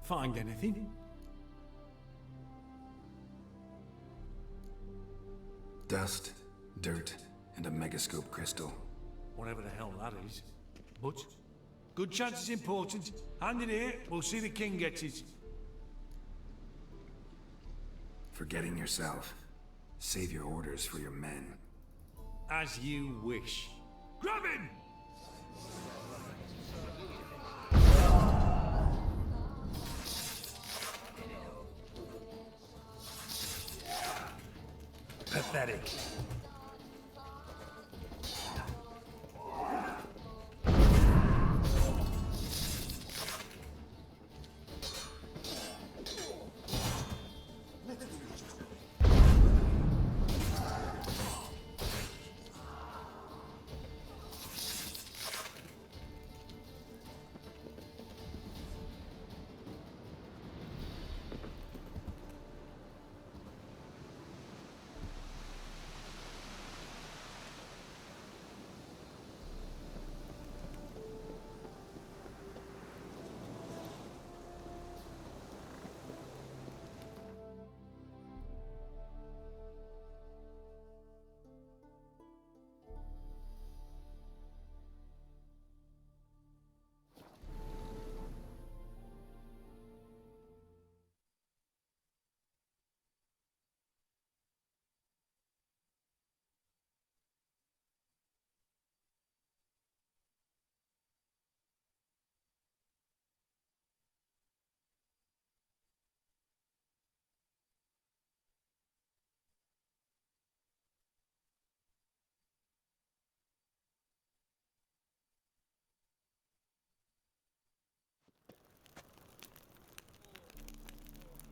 Find anything? Dust, dirt, and a megascope crystal. Whatever the hell that is. But, good chance is important. Hand it here, we'll see the king gets it. Forgetting yourself. Save your orders for your men. As you wish. Grab him! Pathetic.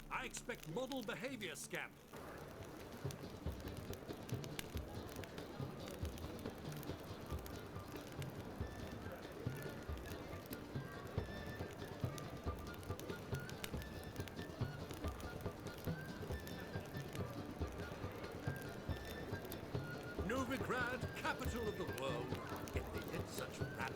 I expect model behavior scam. Novigrad, capital of the world. If they did such rabble.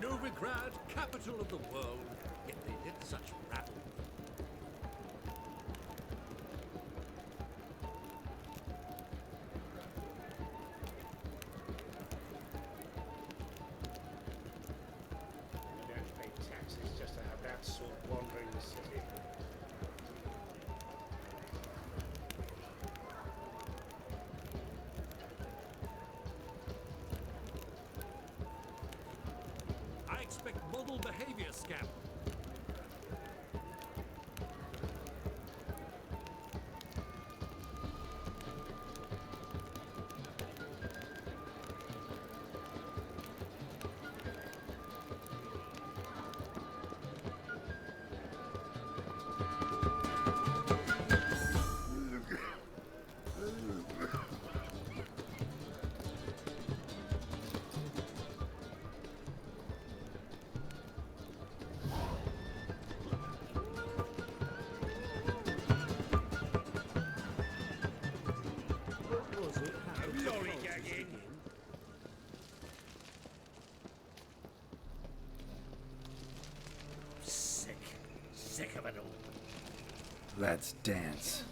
Novigrad, capital of the world. If they did such rabble. You don't pay taxes just to have that sort wandering the city. I expect model behavior scam. Sick of it all. Let's dance.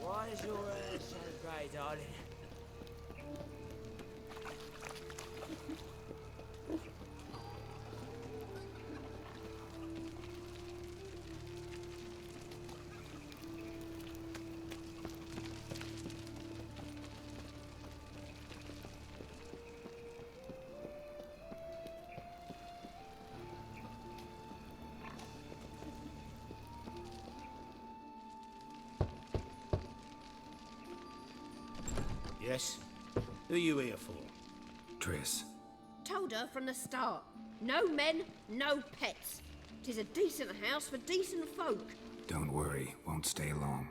Why is your hair so grey, darling? Yes? Who are you here for? Triss. Told her from the start. No men, no pets. 'Tis a decent house for decent folk. Don't worry, won't stay long.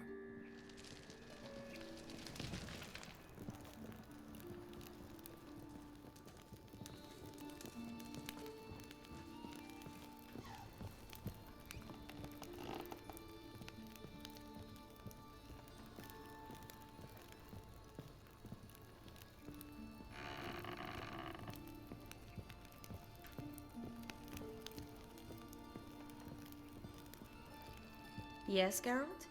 Yes, Geralt?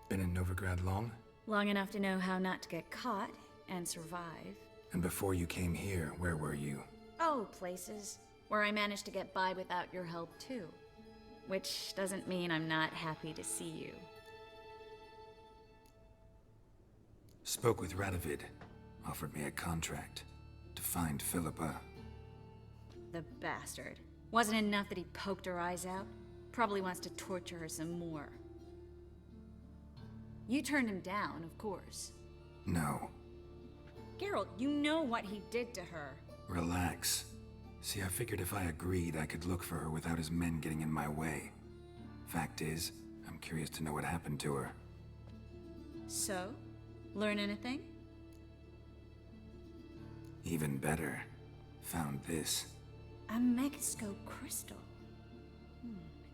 Been in Novigrad long? Long enough to know how not to get caught and survive. And before you came here, where were you? Oh, places where I managed to get by without your help, too. Which doesn't mean I'm not happy to see you. Spoke with Radovid. Offered me a contract. To find Philippa. The bastard. Wasn't enough that he poked her eyes out? Probably wants to torture her some more. You turned him down, of course. No. Geralt, you know what he did to her. Relax. See, I figured if I agreed, I could look for her without his men getting in my way. Fact is, I'm curious to know what happened to her. So? Learn anything? Even better. Found this. A Megascope crystal.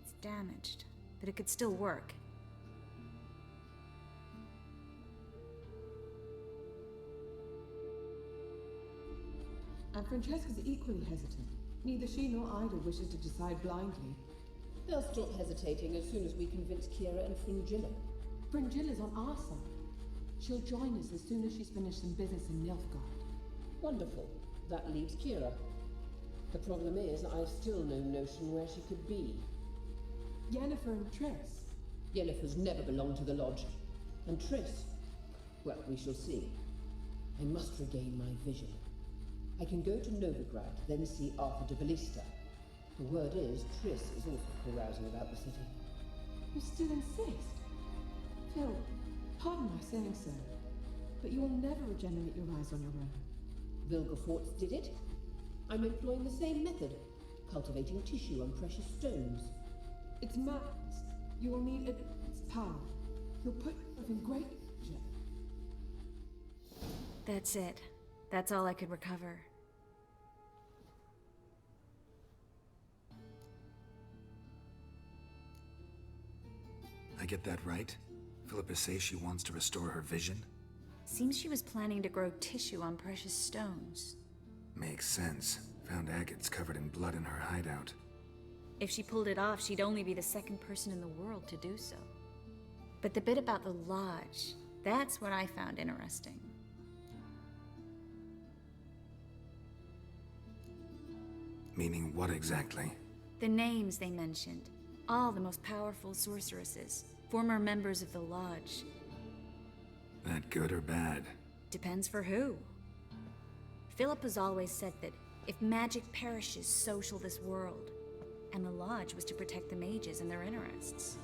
It's damaged, but it could still work. And Francesca's equally hesitant. Neither she nor Ida wishes to decide blindly. They'll stop hesitating as soon as we convince Kira and Fringilla. Fringilla's on our side. She'll join us as soon as she's finished some business in Nilfgaard. Wonderful. That leaves Kira. The problem is, I've still no notion where she could be. Yennefer and Triss. Yennefer's never belonged to the Lodge. And Triss? Well, we shall see. I must regain my vision. I can go to Novigrad, then see Arthur de Ballista. The word is, Triss is also carousing about the city. You still insist? Phil, pardon my saying so, but you will never regenerate your eyes on your own. Vilgefortz did it. I'm employing the same method, cultivating tissue on precious stones. It's madness. You will need its power. You'll put yourself in great danger. That's it. That's all I could recover. I get that right? Philippa says she wants to restore her vision? Seems she was planning to grow tissue on precious stones. Makes sense. Found agates covered in blood in her hideout. If she pulled it off, she'd only be the second person in the world to do so. But the bit about the Lodge, that's what I found interesting. Meaning what exactly? The names they mentioned. All the most powerful sorceresses. Former members of the Lodge. That good or bad? Depends for who. Philip has always said that if magic perishes, so shall this world. And the Lodge was to protect the mages and their interests.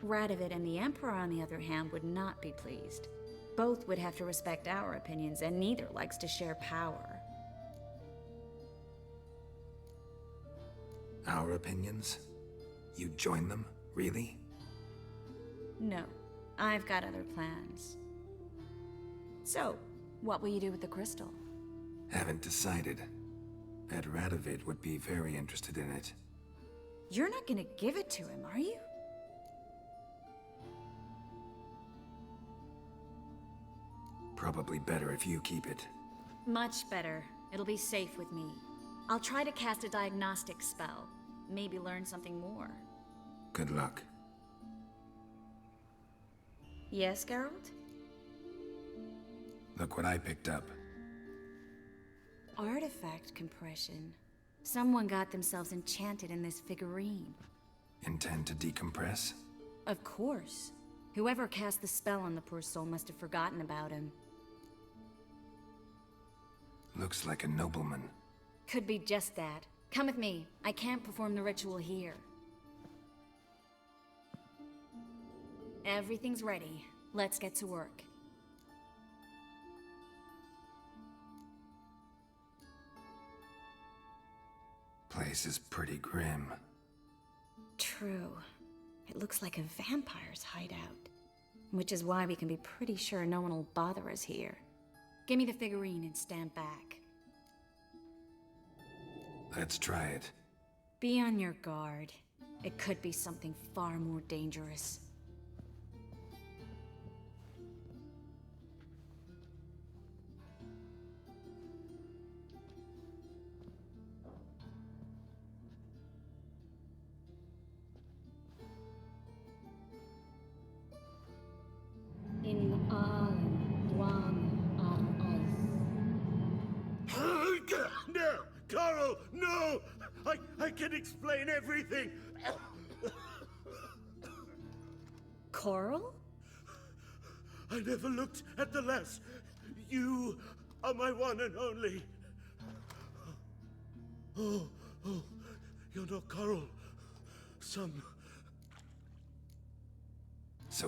Radovid and the Emperor, on the other hand, would not be pleased. Both would have to respect our opinions, and neither likes to share power. Our opinions? You join them? Really? No, I've got other plans. So, what will you do with the crystal? Haven't decided. Bet Radovid would be very interested in it. You're not gonna give it to him, are you? Probably better if you keep it. Much better. It'll be safe with me. I'll try to cast a diagnostic spell. Maybe learn something more. Good luck. Yes, Geralt? Look what I picked up. Artifact compression. Someone got themselves enchanted in this figurine. Intend to decompress? Of course. Whoever cast the spell on the poor soul must have forgotten about him. Looks like a nobleman. Could be just that. Come with me. I can't perform the ritual here. Everything's ready. Let's get to work. Place is pretty grim. True. It looks like a vampire's hideout. Which is why we can be pretty sure no one will bother us here. Give me the figurine and stand back. Let's try it. Be on your guard. It could be something far more dangerous. In Aalen, Dwan, No! Coral, no! I can explain everything! Coral? I never looked at the lass. You are my one and only. Oh, you're not Coral. So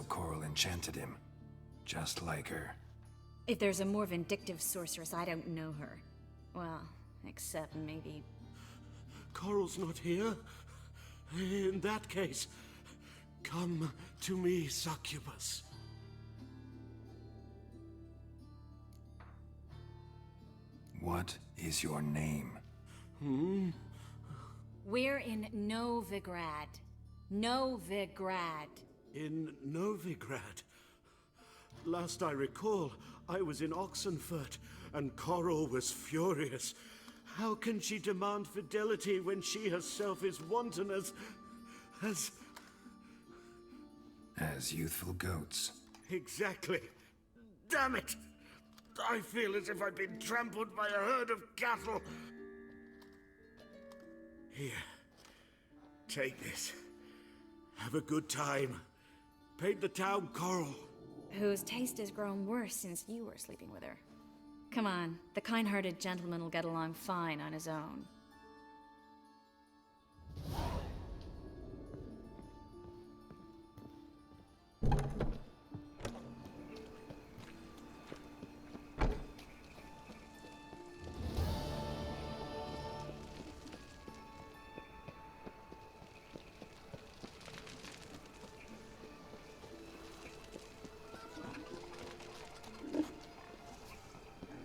Coral enchanted him, just like her. If there's a more vindictive sorceress, I don't know her. Well, except maybe... Coral's not here. In that case, come to me, succubus. What is your name? We're in Novigrad. Novigrad. In Novigrad? Last I recall, I was in Oxenfurt, and Coral was furious. How can she demand fidelity when she herself is wanton as youthful goats. Exactly. Damn it! I feel as if I've been trampled by a herd of cattle. Here. Take this. Have a good time. Paint the town Coral. Whose taste has grown worse since you were sleeping with her. Come on, the kind-hearted gentleman will get along fine on his own.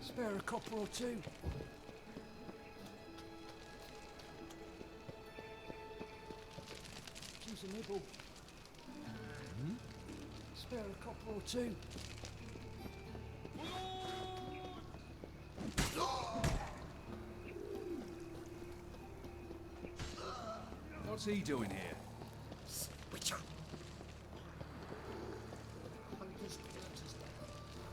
Spare a copper or two. Choose a nibble. Spare a copper or two. What's he doing here? Witcher.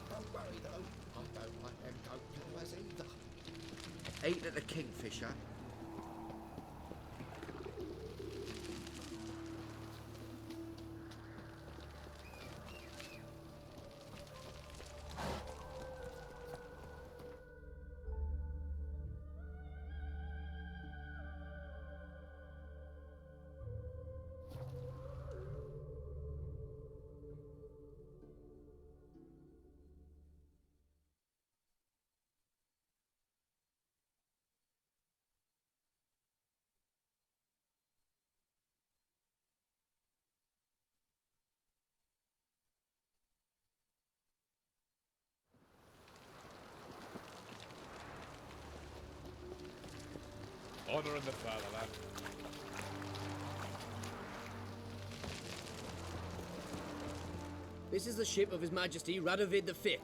Don't worry though, I don't like them goat killers either. Eat at the Kingfisher. Honor in the fatherland. This is the ship of His Majesty Radovid V.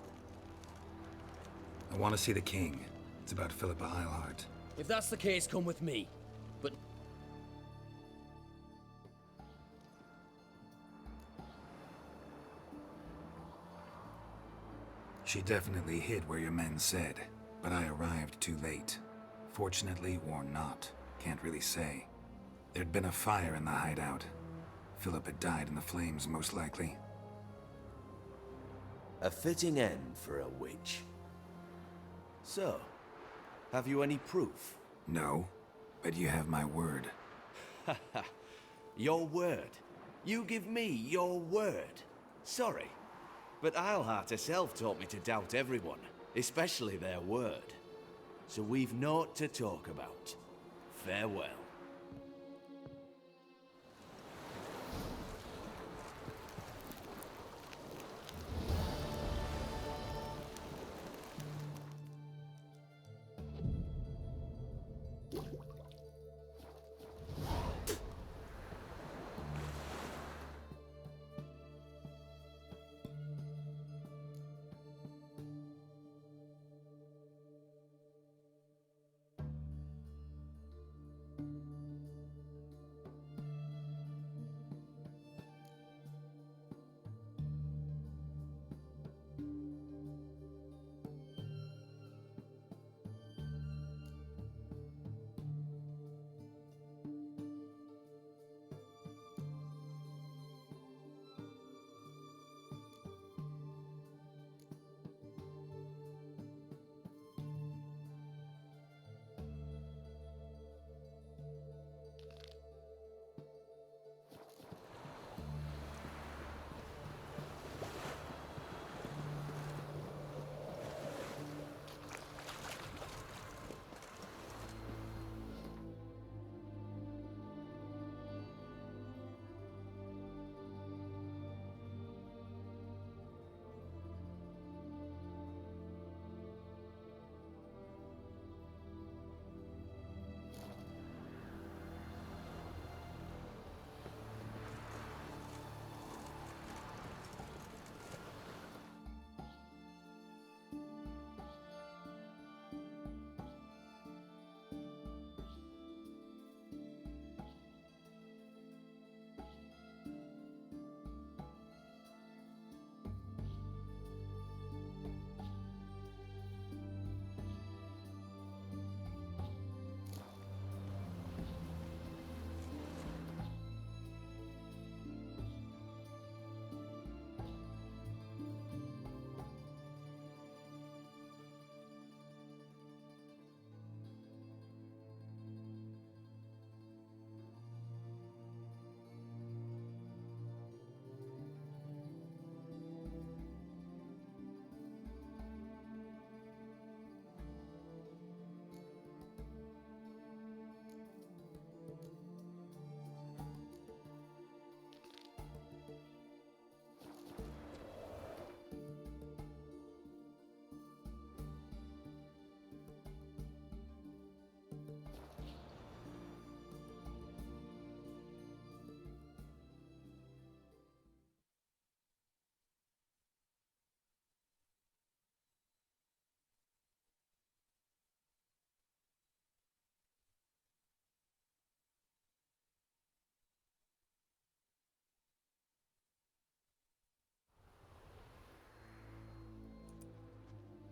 I want to see the king. It's about Philippa Eilhart. If that's the case, come with me. But... She definitely hid where your men said, but I arrived too late. Fortunately or not, can't really say. There'd been a fire in the hideout. Philip had died in the flames, most likely. A fitting end for a witch. So, have you any proof? No, but you have my word. Your word? You give me your word? Sorry, but Eilhart herself taught me to doubt everyone, especially their word. So we've naught to talk about. Farewell.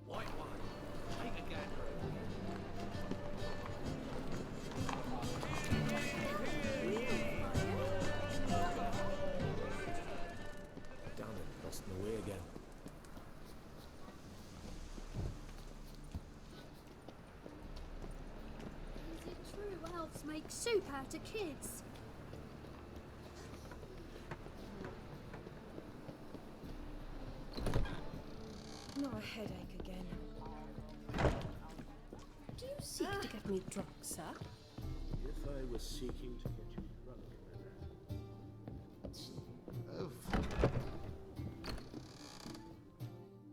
White one. Take a gander. Damn it, lost my way again. Is it true elves make soup out of kids? Not a headache again. Do you seek to get me drunk, sir? If I was seeking to get you drunk,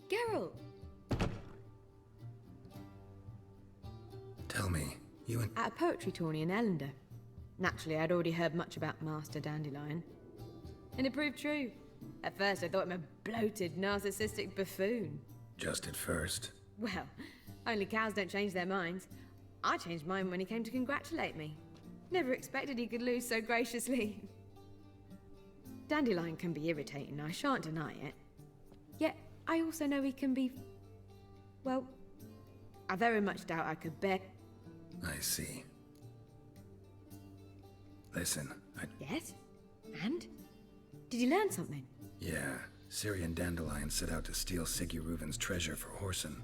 Geralt! Tell me, you and... At a poetry tourney in Ellender. Naturally, I'd already heard much about Master Dandelion. And it proved true. At first, I thought him a bloated, narcissistic buffoon. Just at first. Well, only cows don't change their minds. I changed mine when he came to congratulate me. Never expected he could lose so graciously. Dandelion can be irritating, I shan't deny it. Yet, I also know he can be... well, I very much doubt I could bear... I see. Listen, Yes? And? Did you learn something? Yeah, Ciri and Dandelion set out to steal Siggy Reuven's treasure for Horson.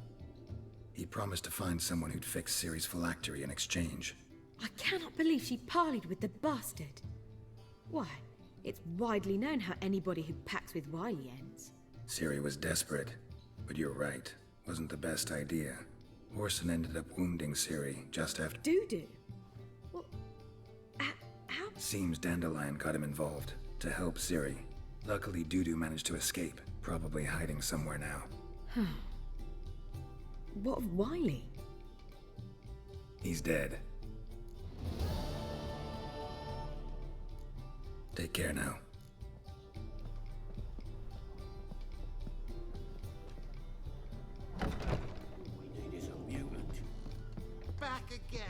He promised to find someone who'd fix Ciri's phylactery in exchange. I cannot believe she parleyed with the bastard. Why, It's widely known how anybody who packs with Wily ends. Ciri was desperate, but you're right. Wasn't the best idea. Orson ended up wounding Ciri just after... Dudu? Well, how? Seems Dandelion got him involved to help Ciri. Luckily, Dudu managed to escape, probably hiding somewhere now. What of Wily? He's dead. Take care now. We need is a mutant. Back again.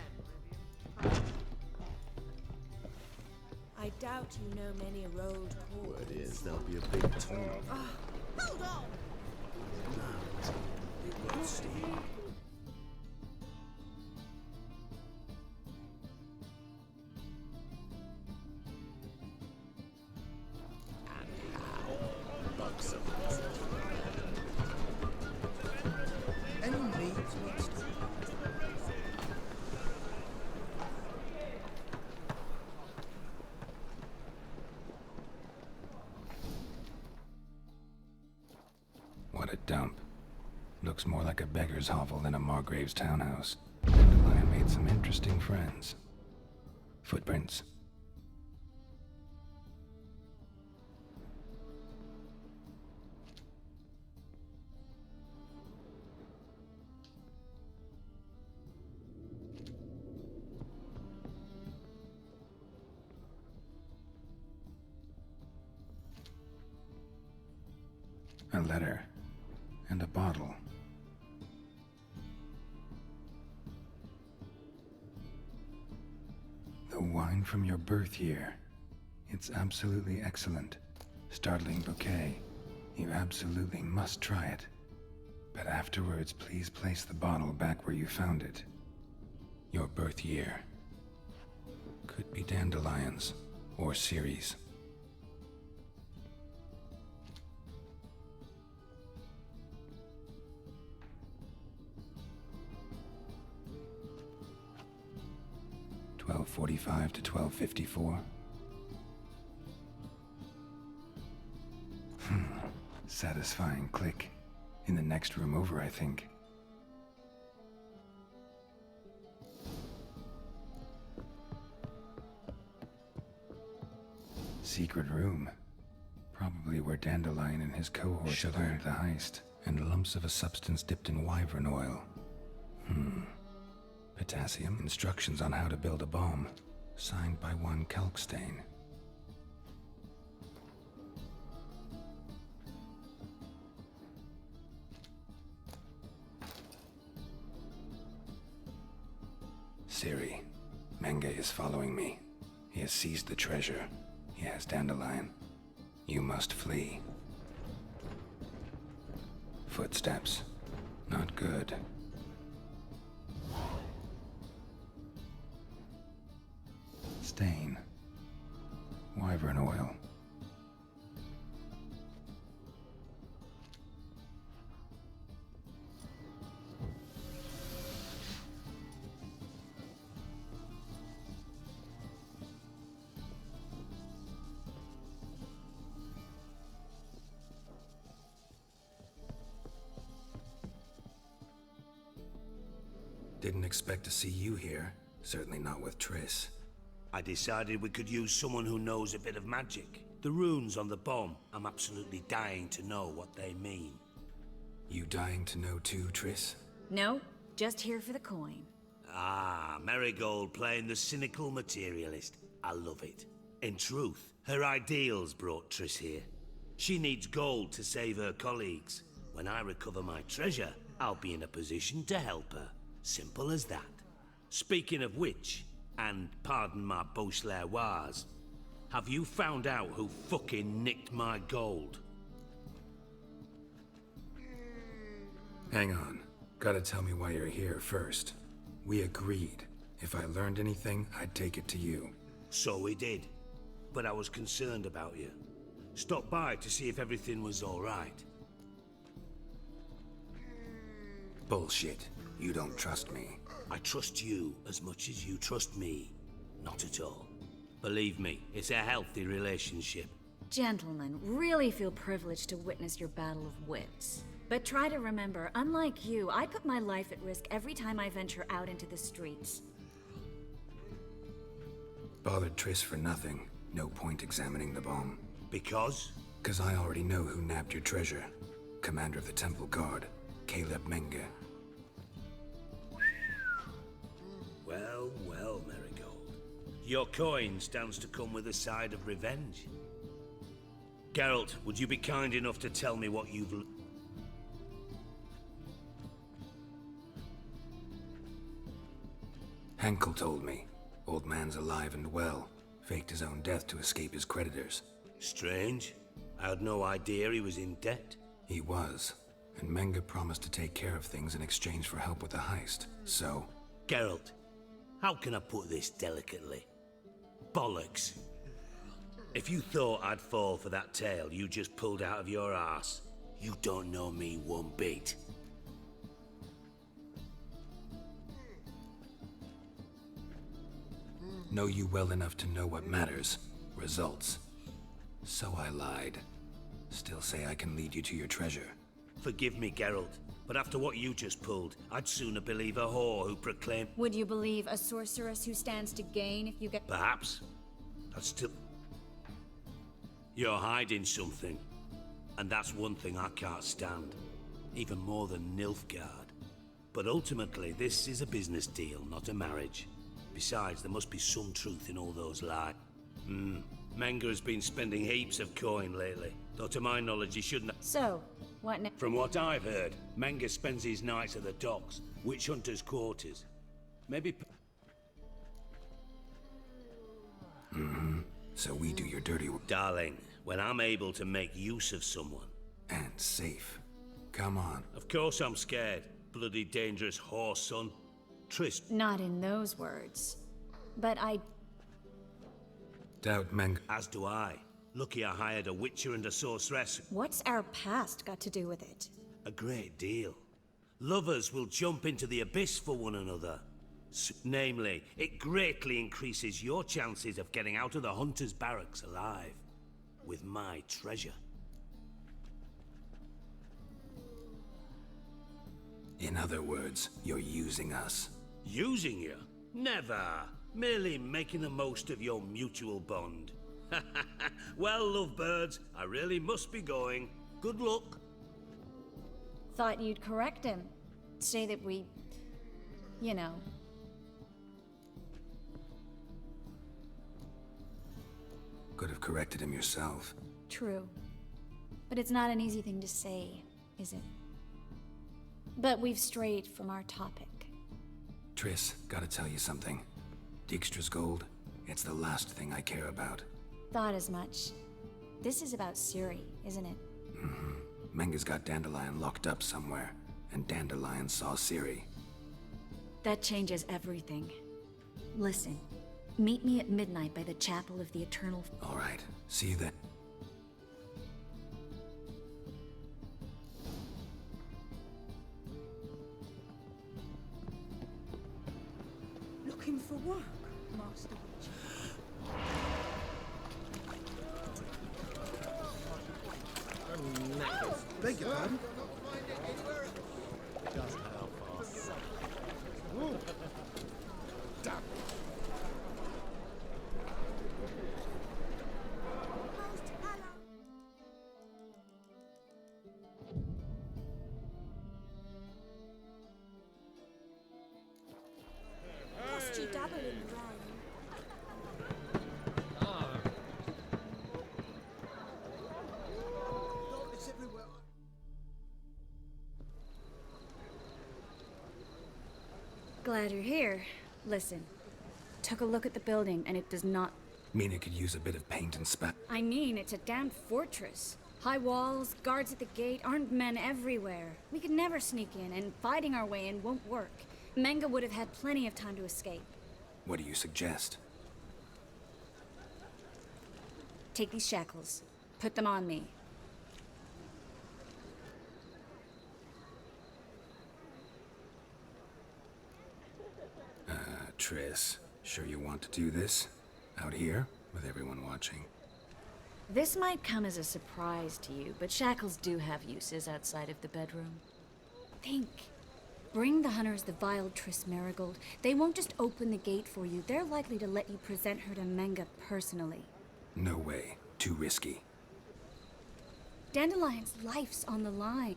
I doubt you know many road calls. Word is, there'll be a big tournament. Hold on! You've got Steve. Any needs, Winston? What a dump. Looks more like a beggar's hovel than a Margrave's townhouse. Dandelion made some interesting friends. Footprints. A letter. And a bottle. The wine from your birth year. It's absolutely excellent. Startling bouquet. You absolutely must try it. But afterwards, please place the bottle back where you found it. Your birth year. Could be Dandelion's or Ciri's. $12:45 to $12:54. Satisfying click. In the next room over, I think. Secret room. Probably where Dandelion and his cohorts learned the heist. And lumps of a substance dipped in wyvern oil. Potassium. Instructions on how to build a bomb. Signed by one Kalkstein. Ciri. Menge is following me. He has seized the treasure. He has Dandelion. You must flee. Footsteps. Not good. Stain. Wyvern oil. Didn't expect to see you here. Certainly not with Triss. I decided we could use someone who knows a bit of magic. The runes on the bomb, I'm absolutely dying to know what they mean. You dying to know too, Triss? No, just here for the coin. Ah, Marigold playing the cynical materialist. I love it. In truth, her ideals brought Triss here. She needs gold to save her colleagues. When I recover my treasure, I'll be in a position to help her. Simple as that. Speaking of which, and pardon my Beauclervois, have you found out who fucking nicked my gold? Hang on. Gotta tell me why you're here first. We agreed. If I learned anything, I'd take it to you. So we did. But I was concerned about you. Stopped by to see if everything was all right. Bullshit. You don't trust me. I trust you as much as you trust me. Not at all. Believe me, it's a healthy relationship. Gentlemen, really feel privileged to witness your battle of wits. But try to remember, unlike you, I put my life at risk every time I venture out into the streets. Bothered Triss for nothing. No point examining the bomb. Because? Because I already know who nabbed your treasure. Commander of the Temple Guard, Caleb Menge. Well, well, Marigold. Your coin stands to come with a side of revenge. Geralt, would you be kind enough to tell me what you've... Henkel told me. Old man's alive and well. Faked his own death to escape his creditors. Strange. I had no idea he was in debt. He was. And Menge promised to take care of things in exchange for help with the heist. So... Geralt, how can I put this delicately? Bollocks. If you thought I'd fall for that tale you just pulled out of your arse, you don't know me one bit. Know you well enough to know what matters. Results. So I lied. Still say I can lead you to your treasure. Forgive me, Geralt, but after what you just pulled, I'd sooner believe a whore who proclaimed... Would you believe a sorceress who stands to gain if you get... Perhaps. That's still... You're hiding something. And that's one thing I can't stand. Even more than Nilfgaard. But ultimately, this is a business deal, not a marriage. Besides, there must be some truth in all those lies. Menge has been spending heaps of coin lately. Though to my knowledge, he shouldn't have... So, what next? From what I've heard, Menge spends his nights at the docks, witch hunters' quarters. Maybe... So we do your dirty work. Darling, when I'm able to make use of someone... And safe. Come on. Of course I'm scared. Bloody dangerous whore, son. Triss... Not in those words. But I... Doubt Menge... As do I. Lucky I hired a witcher and a sorceress. What's our past got to do with it? A great deal. Lovers will jump into the abyss for one another. Namely, it greatly increases your chances of getting out of the hunter's barracks alive. With my treasure. In other words, you're using us. Using you? Never. Merely making the most of your mutual bond. Well, lovebirds, I really must be going. Good luck. Thought you'd correct him. Say that we... you know... Could have corrected him yourself. True. But it's not an easy thing to say, is it? But we've strayed from our topic. Triss, gotta tell you something. Dijkstra's gold, it's the last thing I care about. Thought as much. This is about Ciri, isn't it? Menge's got Dandelion locked up somewhere, and Dandelion saw Ciri. That changes everything. Listen, meet me at midnight by the Chapel of the Eternal... All right, see you then. Looking for work, Master Witch. Beg your pardon? Just how far? Damn. Must you dabble in the rain? It's everywhere. Glad you're here. Listen, took a look at the building and it does not... Mina could use a bit of paint and spat. I mean, it's a damn fortress. High walls, guards at the gate, armed men everywhere. We could never sneak in, and fighting our way in won't work. Menge would have had plenty of time to escape. What do you suggest? Take these shackles. Put them on me. Triss, sure you want to do this? Out here, with everyone watching. This might come as a surprise to you, but shackles do have uses outside of the bedroom. Think. Bring the hunters the vile Triss Merigold. They won't just open the gate for you. They're likely to let you present her to Menga personally. No way. Too risky. Dandelion's life's on the line.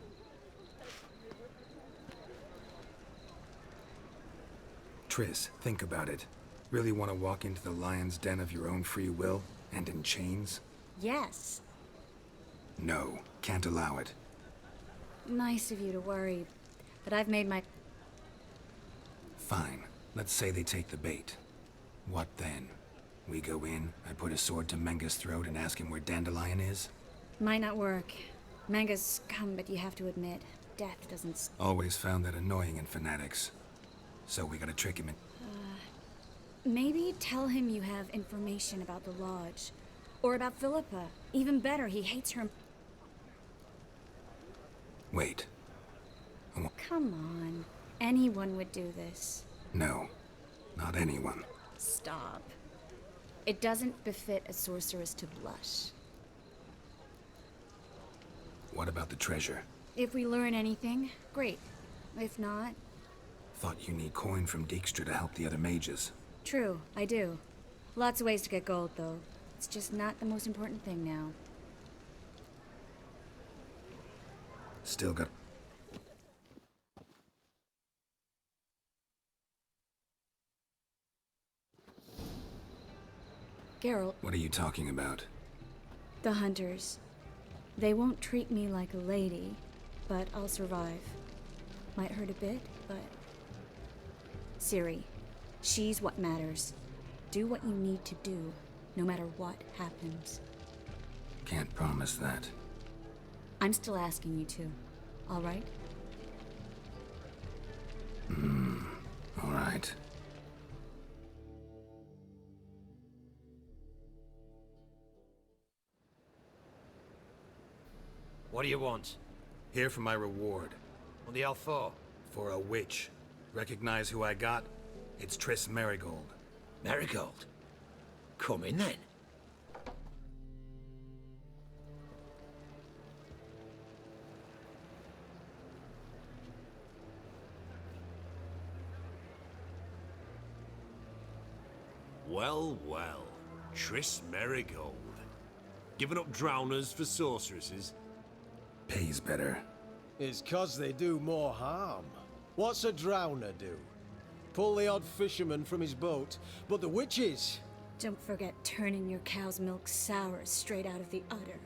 Triss, think about it. Really want to walk into the lion's den of your own free will, and in chains? Yes. No, can't allow it. Nice of you to worry, but I've made my... Fine. Let's say they take the bait. What then? We go in, I put a sword to Menga's throat and ask him where Dandelion is? Might not work. Menga's scum, but you have to admit, death doesn't... Always found that annoying in fanatics. So we gotta trick him in... Maybe tell him you have information about the Lodge. Or about Philippa. Even better, he hates her... Wait. Come on. Anyone would do this. No. Not anyone. Stop. It doesn't befit a sorceress to blush. What about the treasure? If we learn anything, great. If not... Thought you need coin from Dijkstra to help the other mages. True, I do. Lots of ways to get gold, though. It's just not the most important thing now. Still got... Geralt, What are you talking about? the hunters. They won't treat me like a lady, but I'll survive. Might hurt a bit, but... Ciri, she's what matters. Do what you need to do, no matter what happens. Can't promise that. I'm still asking you to, all right? All right. What do you want? Here for my reward. What the hell for? For a witch. Recognize who I got? It's Triss Merigold. Merigold? Come in then. Well, well. Triss Merigold. Giving up drowners for sorceresses? Pays better. It's 'cause they do more harm. What's a drowner do? Pull the odd fisherman from his boat, but the witches... Don't forget turning your cow's milk sour straight out of the udder.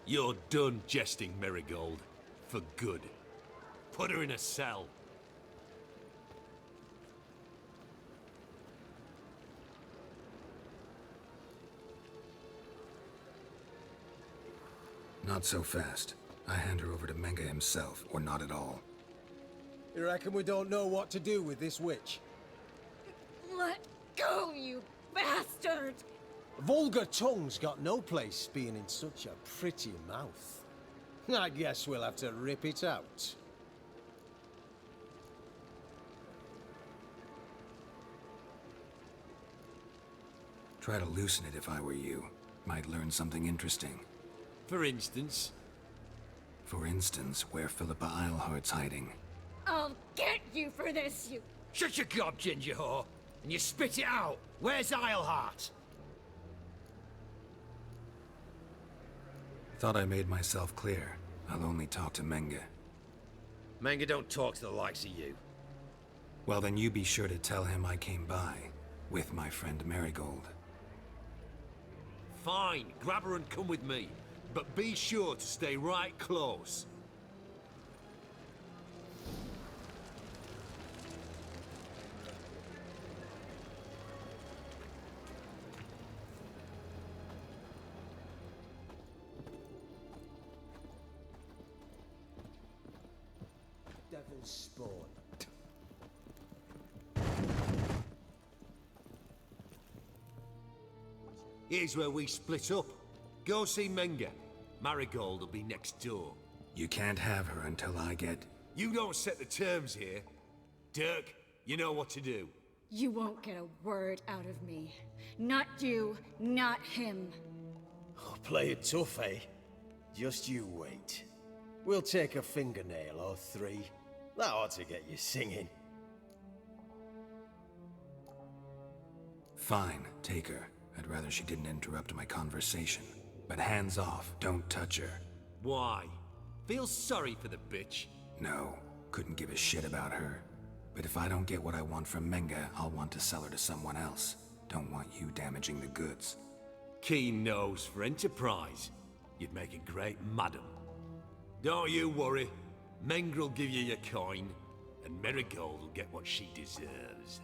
You're done jesting, Merigold. For good. Put her in a cell. Not so fast. I hand her over to Menga himself, or not at all. You reckon we don't know what to do with this witch? Let go, you bastard! Vulgar tongue's got no place being in such a pretty mouth. I guess we'll have to rip it out. Try to loosen it if I were you. Might learn something interesting. For instance? For instance, where Philippa Eilhart's hiding. I'll get you for this, you... Shut your gob, ginger whore, and you spit it out. Where's Eilhart? Thought I made myself clear. I'll only talk to Menga. Menga don't talk to the likes of you. Well, then you be sure to tell him I came by, with my friend Merigold. Fine, grab her and come with me. But be sure to stay right close. Devil's spawn. Here's where we split up. Go see Menga. Marigold will be next door. You can't have her until I get... You don't set the terms here. Dirk, you know what to do. You won't get a word out of me. Not you, not him. Oh, play it tough, eh? Just you wait. We'll take a fingernail or three. That ought to get you singing. Fine, take her. I'd rather she didn't interrupt my conversation. But hands off, don't touch her. Why? Feel sorry for the bitch? No, couldn't give a shit about her. But if I don't get what I want from Menga, I'll want to sell her to someone else. Don't want you damaging the goods. Keen nose for enterprise. You'd make a great madam. Don't you worry. Mengrel give you your coin, and Marigold will get what she deserves.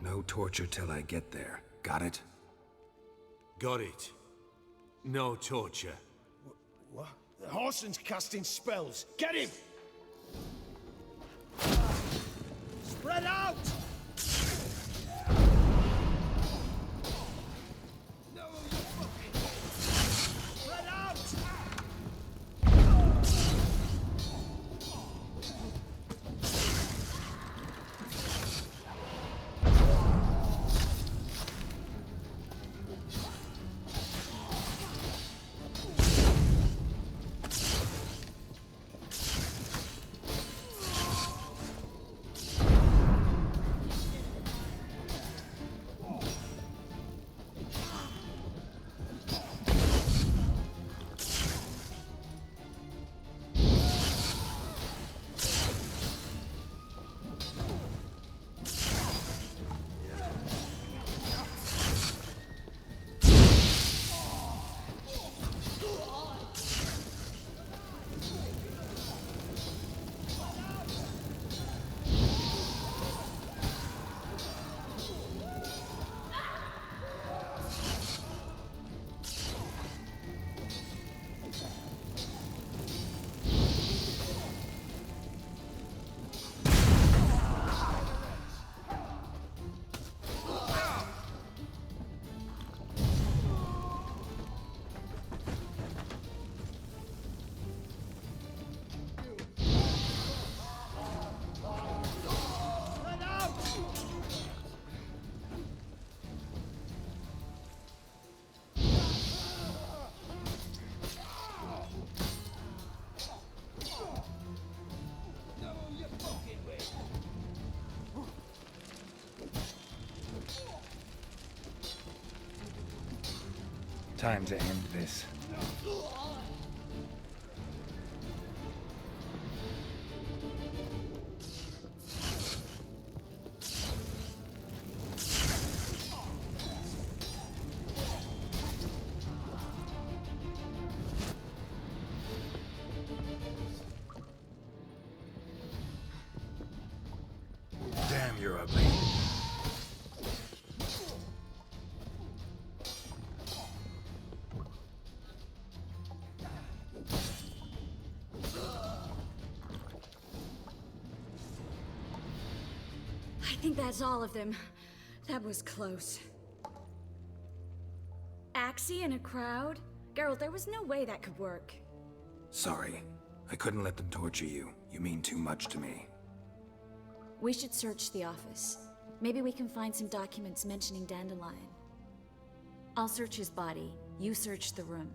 No torture till I get there. Got it? Got it. No torture. What? The Horson's casting spells. Get him! Spread out! No, you fucking... Spread out! Time to end this. Damn, you're ugly. I think that's all of them. That was close. Axie in a crowd? Geralt, there was no way that could work. Sorry. I couldn't let them torture you. You mean too much to me. We should search the office. Maybe we can find some documents mentioning Dandelion. I'll search his body. You search the room.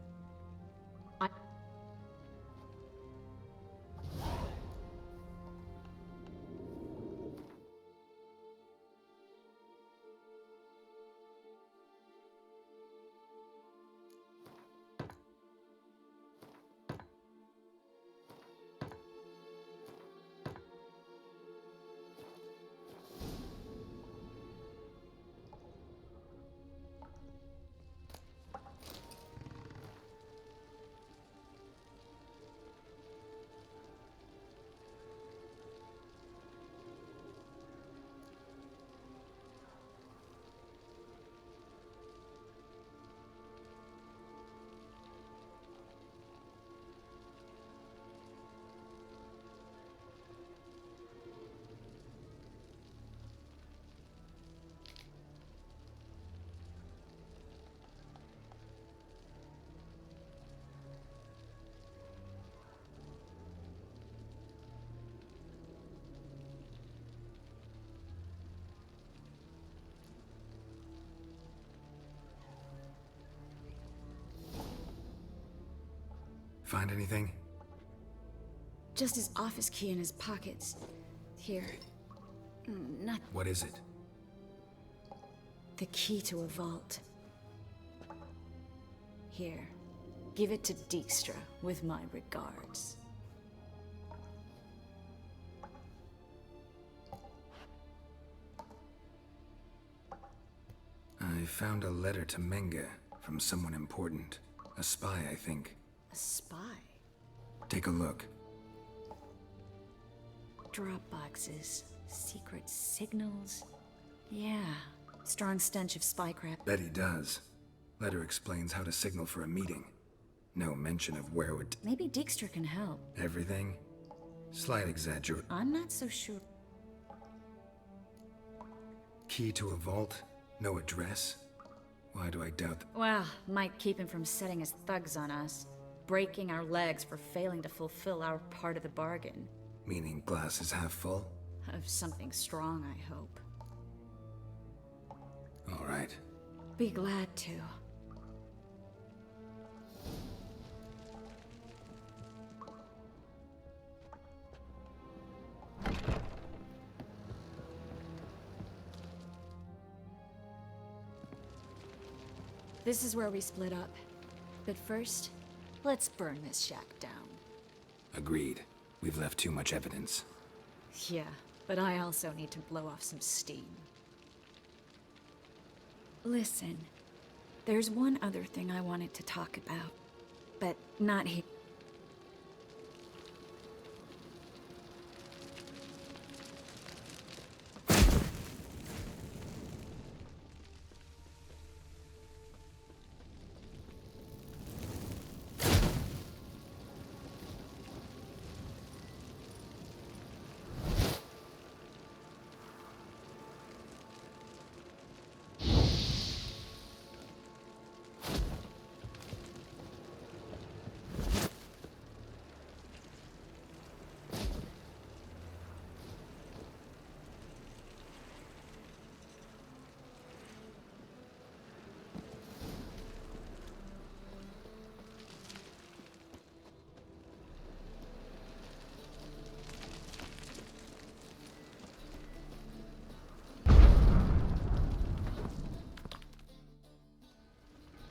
Find anything? Just his office key in his pockets. Here. Not What is it? the key to a vault. Here. Give it to Dijkstra with my regards. I found a letter to Menge from someone important. A spy, I think. A spy? Take a look. Drop boxes. Secret signals. Yeah. Strong stench of spycraft. Bet he does. Letter explains how to signal for a meeting. No mention of where it would... Maybe Dijkstra can help. Everything? Slight exaggeration. I'm not so sure. Key to a vault? No address? Why do I doubt that? Well, might keep him from setting his thugs on us. Breaking our legs for failing to fulfill our part of the bargain. Meaning glass is half full? Of something strong, I hope. All right. Be glad to. This is where we split up. But first, let's burn this shack down. Agreed. We've left too much evidence. Yeah, but I also need to blow off some steam. Listen, there's one other thing I wanted to talk about, but not here.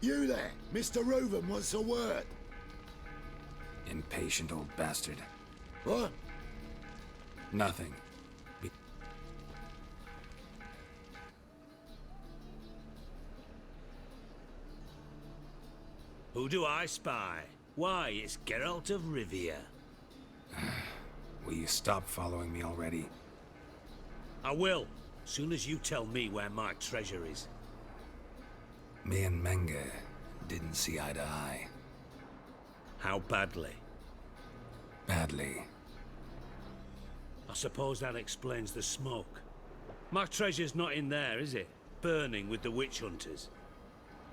You there, Mr. Reuven wants a word. Impatient old bastard. What? Nothing. Who do I spy? Why, it's Geralt of Rivia. Will you stop following me already? I will, soon as you tell me where my treasure is. Me and Menge didn't see eye to eye. How badly? Badly. I suppose that explains the smoke. My treasure's not in there, is it? Burning with the witch hunters.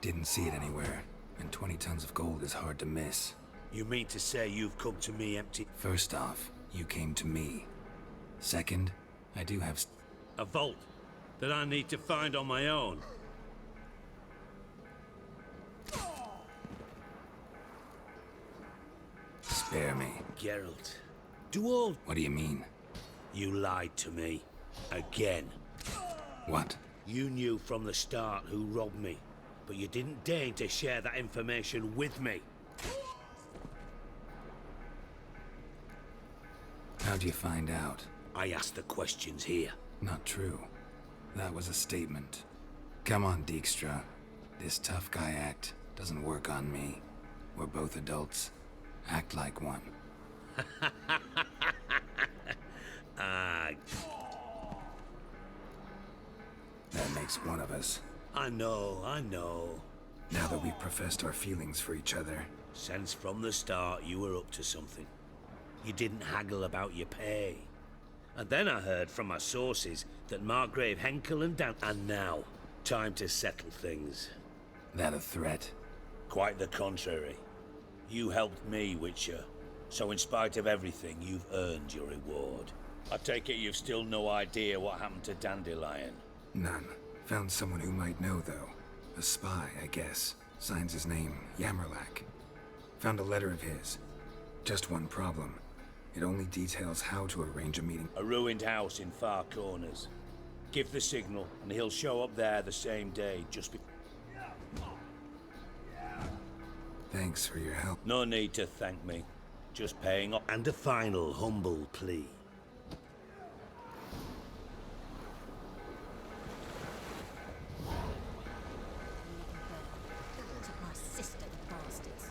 Didn't see it anywhere, and 20 tons of gold is hard to miss. You mean to say you've come to me empty? First off, you came to me. Second, I do have... A vault that I need to find on my own. Spare me. Geralt, do all... What do you mean? You lied to me. Again. What? You knew from the start who robbed me, but you didn't deign to share that information with me. How'd you find out? I asked the questions here. Not true. That was a statement. Come on, Dijkstra. This tough guy act doesn't work on me. We're both adults. Act like one. That makes one of us. I know. Now that we've professed our feelings for each other. Since from the start you were up to something. You didn't haggle about your pay. And then I heard from my sources that Margrave Henkel and Dan... And now, time to settle things. That a threat? Quite the contrary. You helped me, Witcher. So in spite of everything, you've earned your reward. I take it you've still no idea what happened to Dandelion? None. Found someone who might know, though. A spy, I guess. Signs his name, Yammerlak. Found a letter of his. Just one problem. It only details how to arrange a meeting. A ruined house in Far Corners. Give the signal, and he'll show up there the same day, just before. Thanks for your help. No need to thank me. Just paying off. And a final humble plea. My sister, the bastards.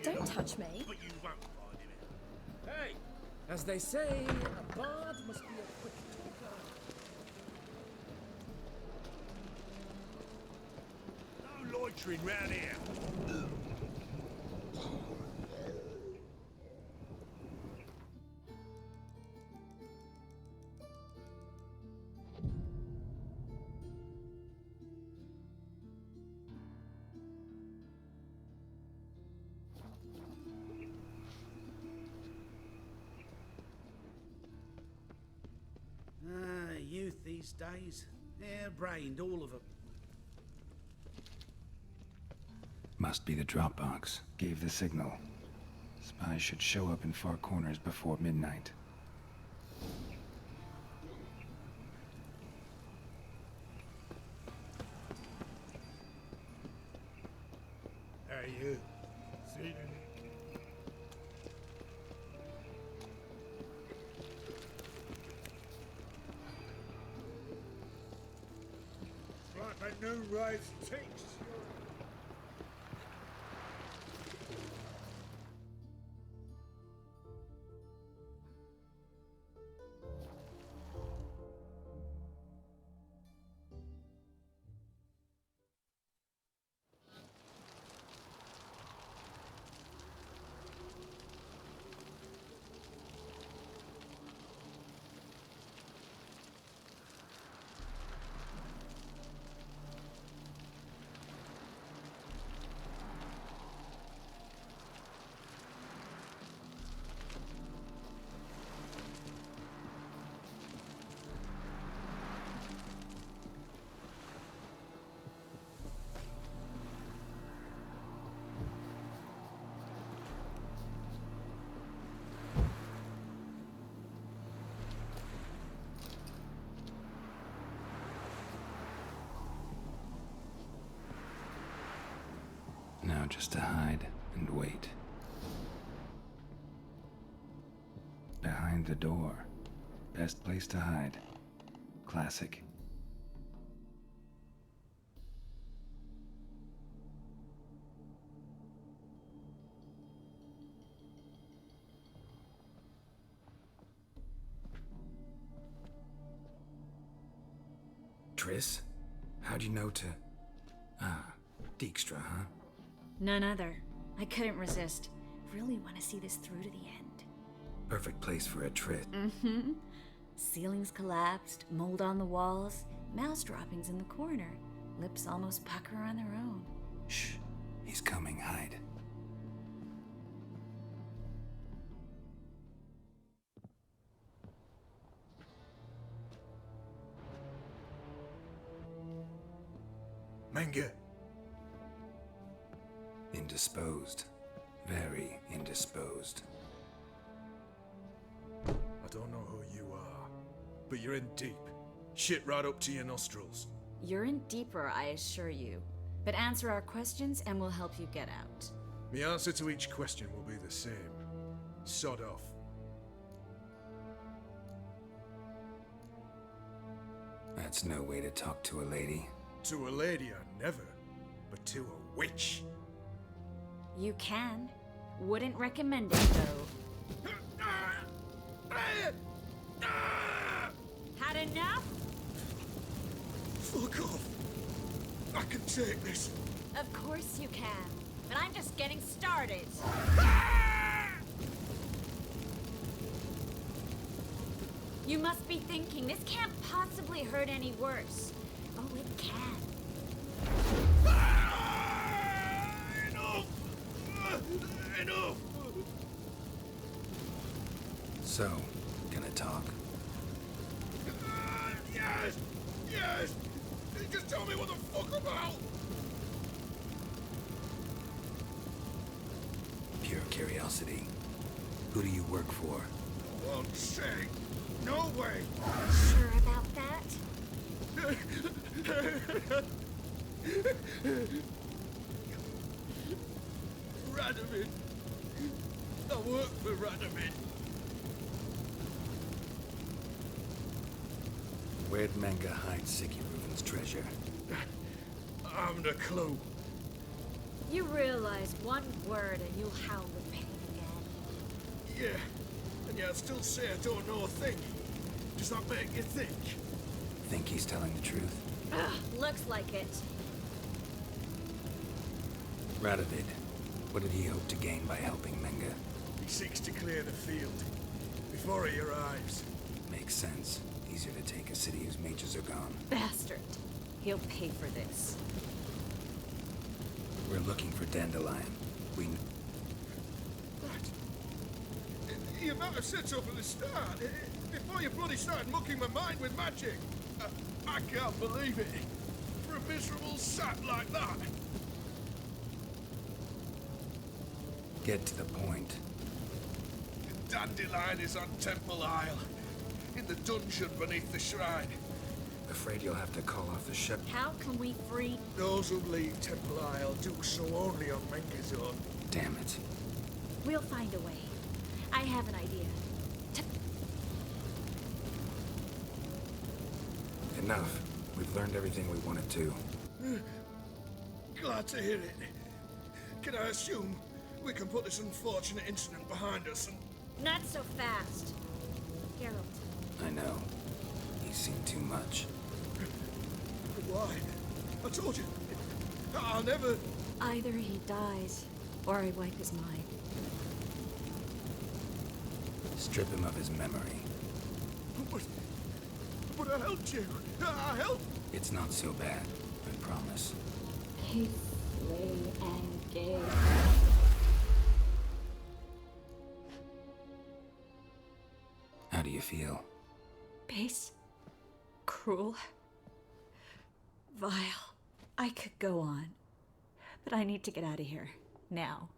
Don't touch me. But you won't find him. Hey, as they say, a bard must be a quick talker. No loitering round here. Youth these days, hair-brained, all of them. Must be the Dropbox. Gave the signal. Spies should show up in Far Corners before midnight. Hey, you. See? Like a new rise takes. Now just to hide and wait. Behind the door. Best place to hide. Classic. Triss? How'd you know to... Ah, Dijkstra, huh? None other. I couldn't resist. Really want to see this through to the end. Perfect place for a tryst. Mm-hmm. Ceilings collapsed, mold on the walls, mouse droppings in the corner. Lips almost pucker on their own. Shh. He's coming, hide. Menge. Indisposed. Very indisposed. I don't know who you are, but you're in deep. Shit right up to your nostrils. You're in deeper, I assure you. But answer our questions and we'll help you get out. The answer to each question will be the same. Sod off. That's no way to talk to a lady. To a lady, I never. But to a witch. You can. Wouldn't recommend it, though. Had enough? Fuck off. I can take this. Of course you can. But I'm just getting started. You must be thinking, this can't possibly hurt any worse. Oh, it can. Enough! Enough! So, gonna talk? Yes! Yes! Just tell me what the fuck about! Pure curiosity. Who do you work for? I won't say. No way! Sure about that? Radovid. I work for Radovid. Where'd Menge hide Sikiruven's treasure? I haven't a clue. You realize one word and you'll howl with pain again. Yeah, and yet I still say I don't know a thing. Does that make you think? Think he's telling the truth? Ugh, looks like it. Radovid, what did he hope to gain by helping Menge? He seeks to clear the field before he arrives. Makes sense. Easier to take a city whose mages are gone. Bastard. He'll pay for this. We're looking for Dandelion. We... What? You might have said so from the start. Before you bloody started mucking my mind with magic. I can't believe it. For a miserable sap like that. Get to the point. Dandelion is on Temple Isle. In the dungeon beneath the shrine. Afraid you'll have to call off the ship. How can we free... Those who leave Temple Isle do so only on Menge's own. Damn it. We'll find a way. I have an idea. Enough. We've learned everything we wanted to. Glad to hear it. Can I assume we can put this unfortunate incident behind us and... Not so fast. Geralt. I know. He's seen too much. Why? I told you. I'll never... Either he dies, or I wipe his mind. Strip him of his memory. But I helped you. I helped. It's not so bad, I promise. He's slay and gay. How do you feel? Base. Cruel. Vile. I could go on. But I need to get out of here. Now.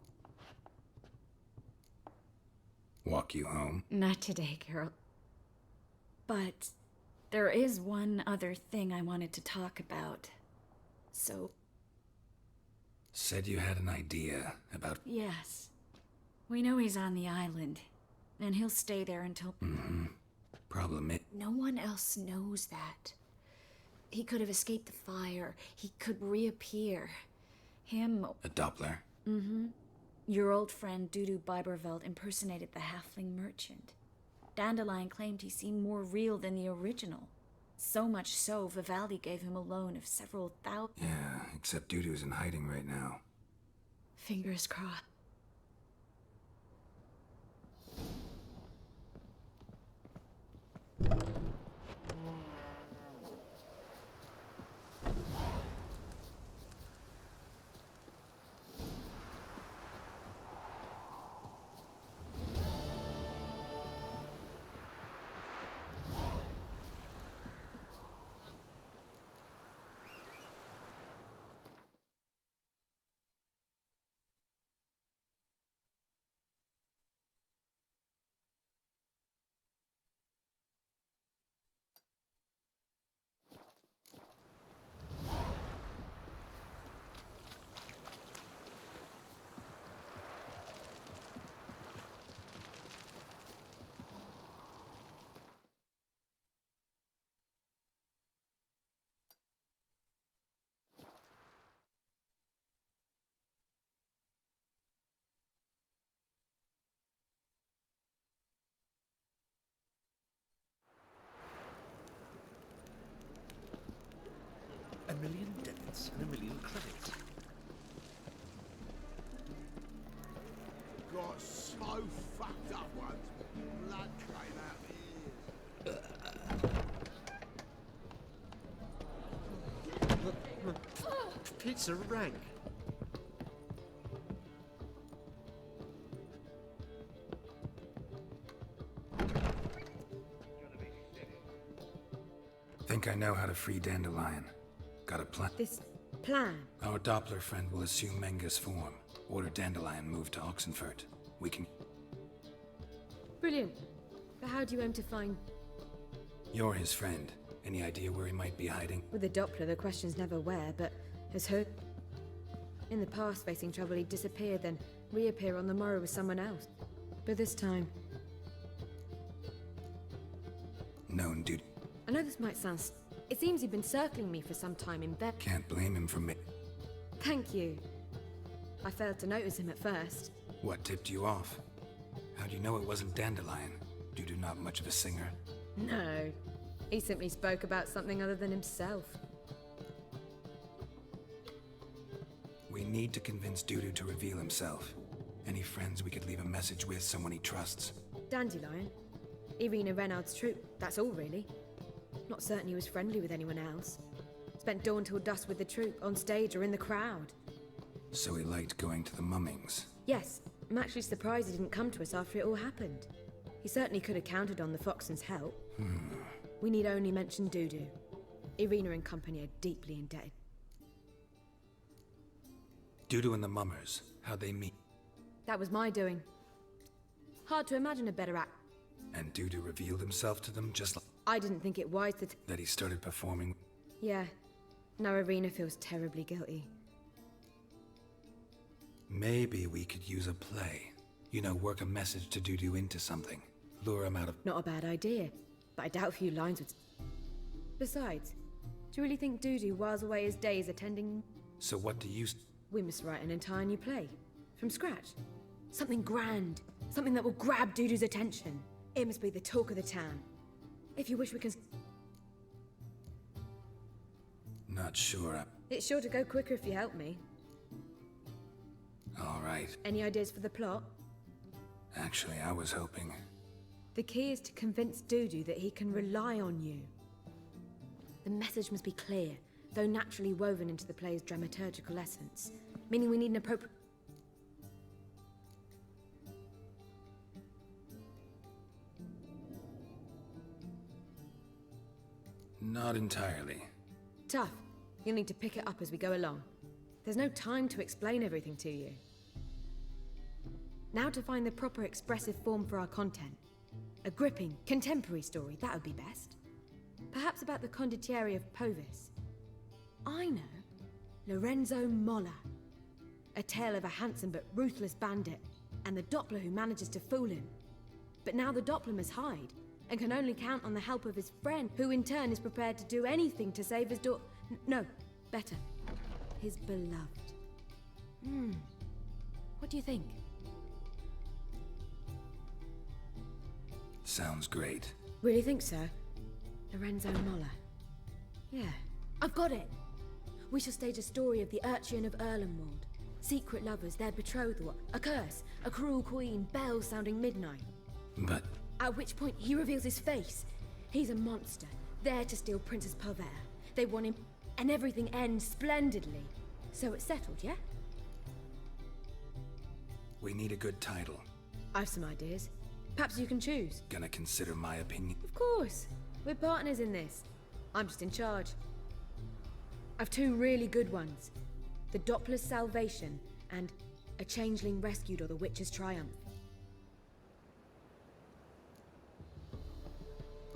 Walk you home? Not today, Geralt. But there is one other thing I wanted to talk about. So... Said you had an idea about... Yes. We know he's on the island. And he'll stay there until... Mm-hmm. Problem is... No one else knows that. He could have escaped the fire. He could reappear. Him... A Doppler? Mm-hmm. Your old friend Dudu Biberveld impersonated the halfling merchant. Dandelion claimed he seemed more real than the original. So much so, Vivaldi gave him a loan of several thousand. Yeah, except Dudu's in hiding right now. Fingers crossed. A million debits and a million credits. Got so fucked up once. Blood came out the ears. Pizza rank. Think I know how to free Dandelion. Got a plan? This plan? Our Doppler friend will assume Menga's form. Order Dandelion moved to Oxenfurt. We can... Brilliant. But how do you aim to find... You're his friend. Any idea where he might be hiding? With the Doppler, the question's never where, but has heard... In the past, facing trouble, he'd disappear, then reappear on the morrow with someone else. But this time... Known dude. I know this might sound... It seems he'd been circling me for some time in bed. Can't blame him for me. Thank you. I failed to notice him at first. What tipped you off? How'd you know it wasn't Dandelion? Dudu not much of a singer. No. He simply spoke about something other than himself. We need to convince Dudu to reveal himself. Any friends we could leave a message with, someone he trusts. Dandelion. Irina Renard's troupe, that's all really. Not certain he was friendly with anyone else. Spent dawn till dusk with the troupe, on stage or in the crowd. So he liked going to the mummings. Yes, I'm actually surprised he didn't come to us after it all happened. He certainly could have counted on the Foxen's help. We need only mention Dudu. Irina and company are deeply indebted. Dudu and the mummers, how'd they meet? That was my doing. Hard to imagine a better act. And Dudu revealed himself to them just like... I didn't think it wise to... That he started performing... Yeah. Now Irina feels terribly guilty. Maybe we could use a play. You know, work a message to Dudu into something. Lure him out of... Not a bad idea, but I doubt a few lines would... Besides, do you really think Dudu whiles away his days attending... So what do you... We must write an entire new play. From scratch. Something grand. Something that will grab Dudu's attention. It must be the talk of the town. If you wish, we can... Not sure. It's sure to go quicker if you help me. All right. Any ideas for the plot? Actually, I was hoping... The key is to convince Dudu that he can rely on you. The message must be clear, though naturally woven into the play's dramaturgical essence. Meaning we need an appropriate... Not entirely. Tough. You'll need to pick it up as we go along. There's no time to explain everything to you. Now to find the proper expressive form for our content. A gripping, contemporary story, that would be best. Perhaps about the condottieri of Povis. I know. Lorenzo Molla. A tale of a handsome but ruthless bandit, and the Doppler who manages to fool him. But now the Doppler must hide, and can only count on the help of his friend, who in turn is prepared to do anything to save his no, better. His beloved. What do you think? Sounds great. Really think so? Lorenzo Molla. Yeah, I've got it. We shall stage a story of the Urchin of Erlenwald. Secret lovers, their betrothal, a curse, a cruel queen, bells sounding midnight. But At which point he reveals his face. He's a monster, there to steal Princess Pavere. They want him, and everything ends splendidly. So it's settled, yeah? we need a good title. I've some ideas. Perhaps you can choose. Gonna consider my opinion. Of course. We're partners in this. I'm just in charge. I've two really good ones. The Doppler's Salvation and A Changeling Rescued or the Witcher's Triumph.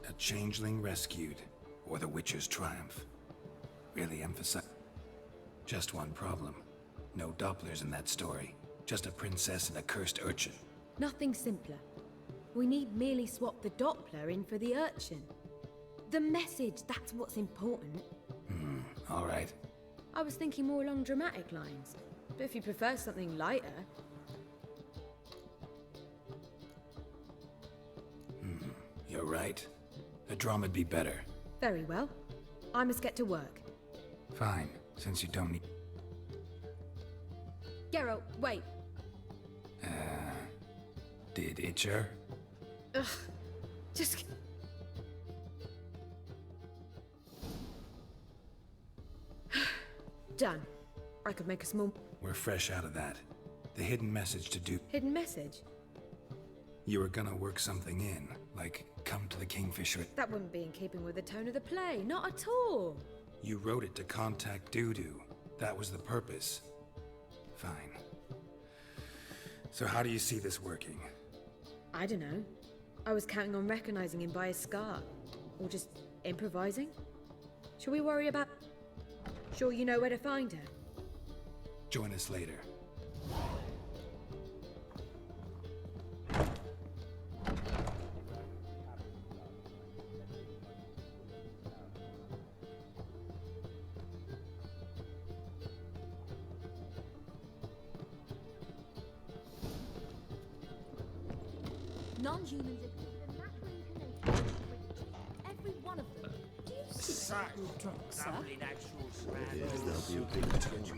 A Changeling Rescued, or the Witcher's Triumph. Really emphasize. Just one problem. No Dopplers in that story. Just a princess and a cursed urchin. Nothing simpler. We need merely swap the Doppler in for the urchin. The message, that's what's important. All right. I was thinking more along dramatic lines. But if you prefer something lighter... You're right. A drama'd be better. Very well. I must get to work. Fine, since you don't need... Geralt, wait. Did Itcher? Ugh. Just... Done. I could make a small... We're fresh out of that. The hidden message to do... Hidden message? You were gonna work something in, like come to the Kingfisher. That wouldn't be in keeping with the tone of the play, not at all. You wrote it to contact Dudu. That was the purpose. Fine. So how do you see this working? I don't know. I was counting on recognizing him by his scar. Or just improvising. Shall we worry about... Sure you know where to find her? Join us later. Non-humans exhibit a natural inclination to cruelty. Every one of them. Do you see people drunk, sir? There'll be a big change.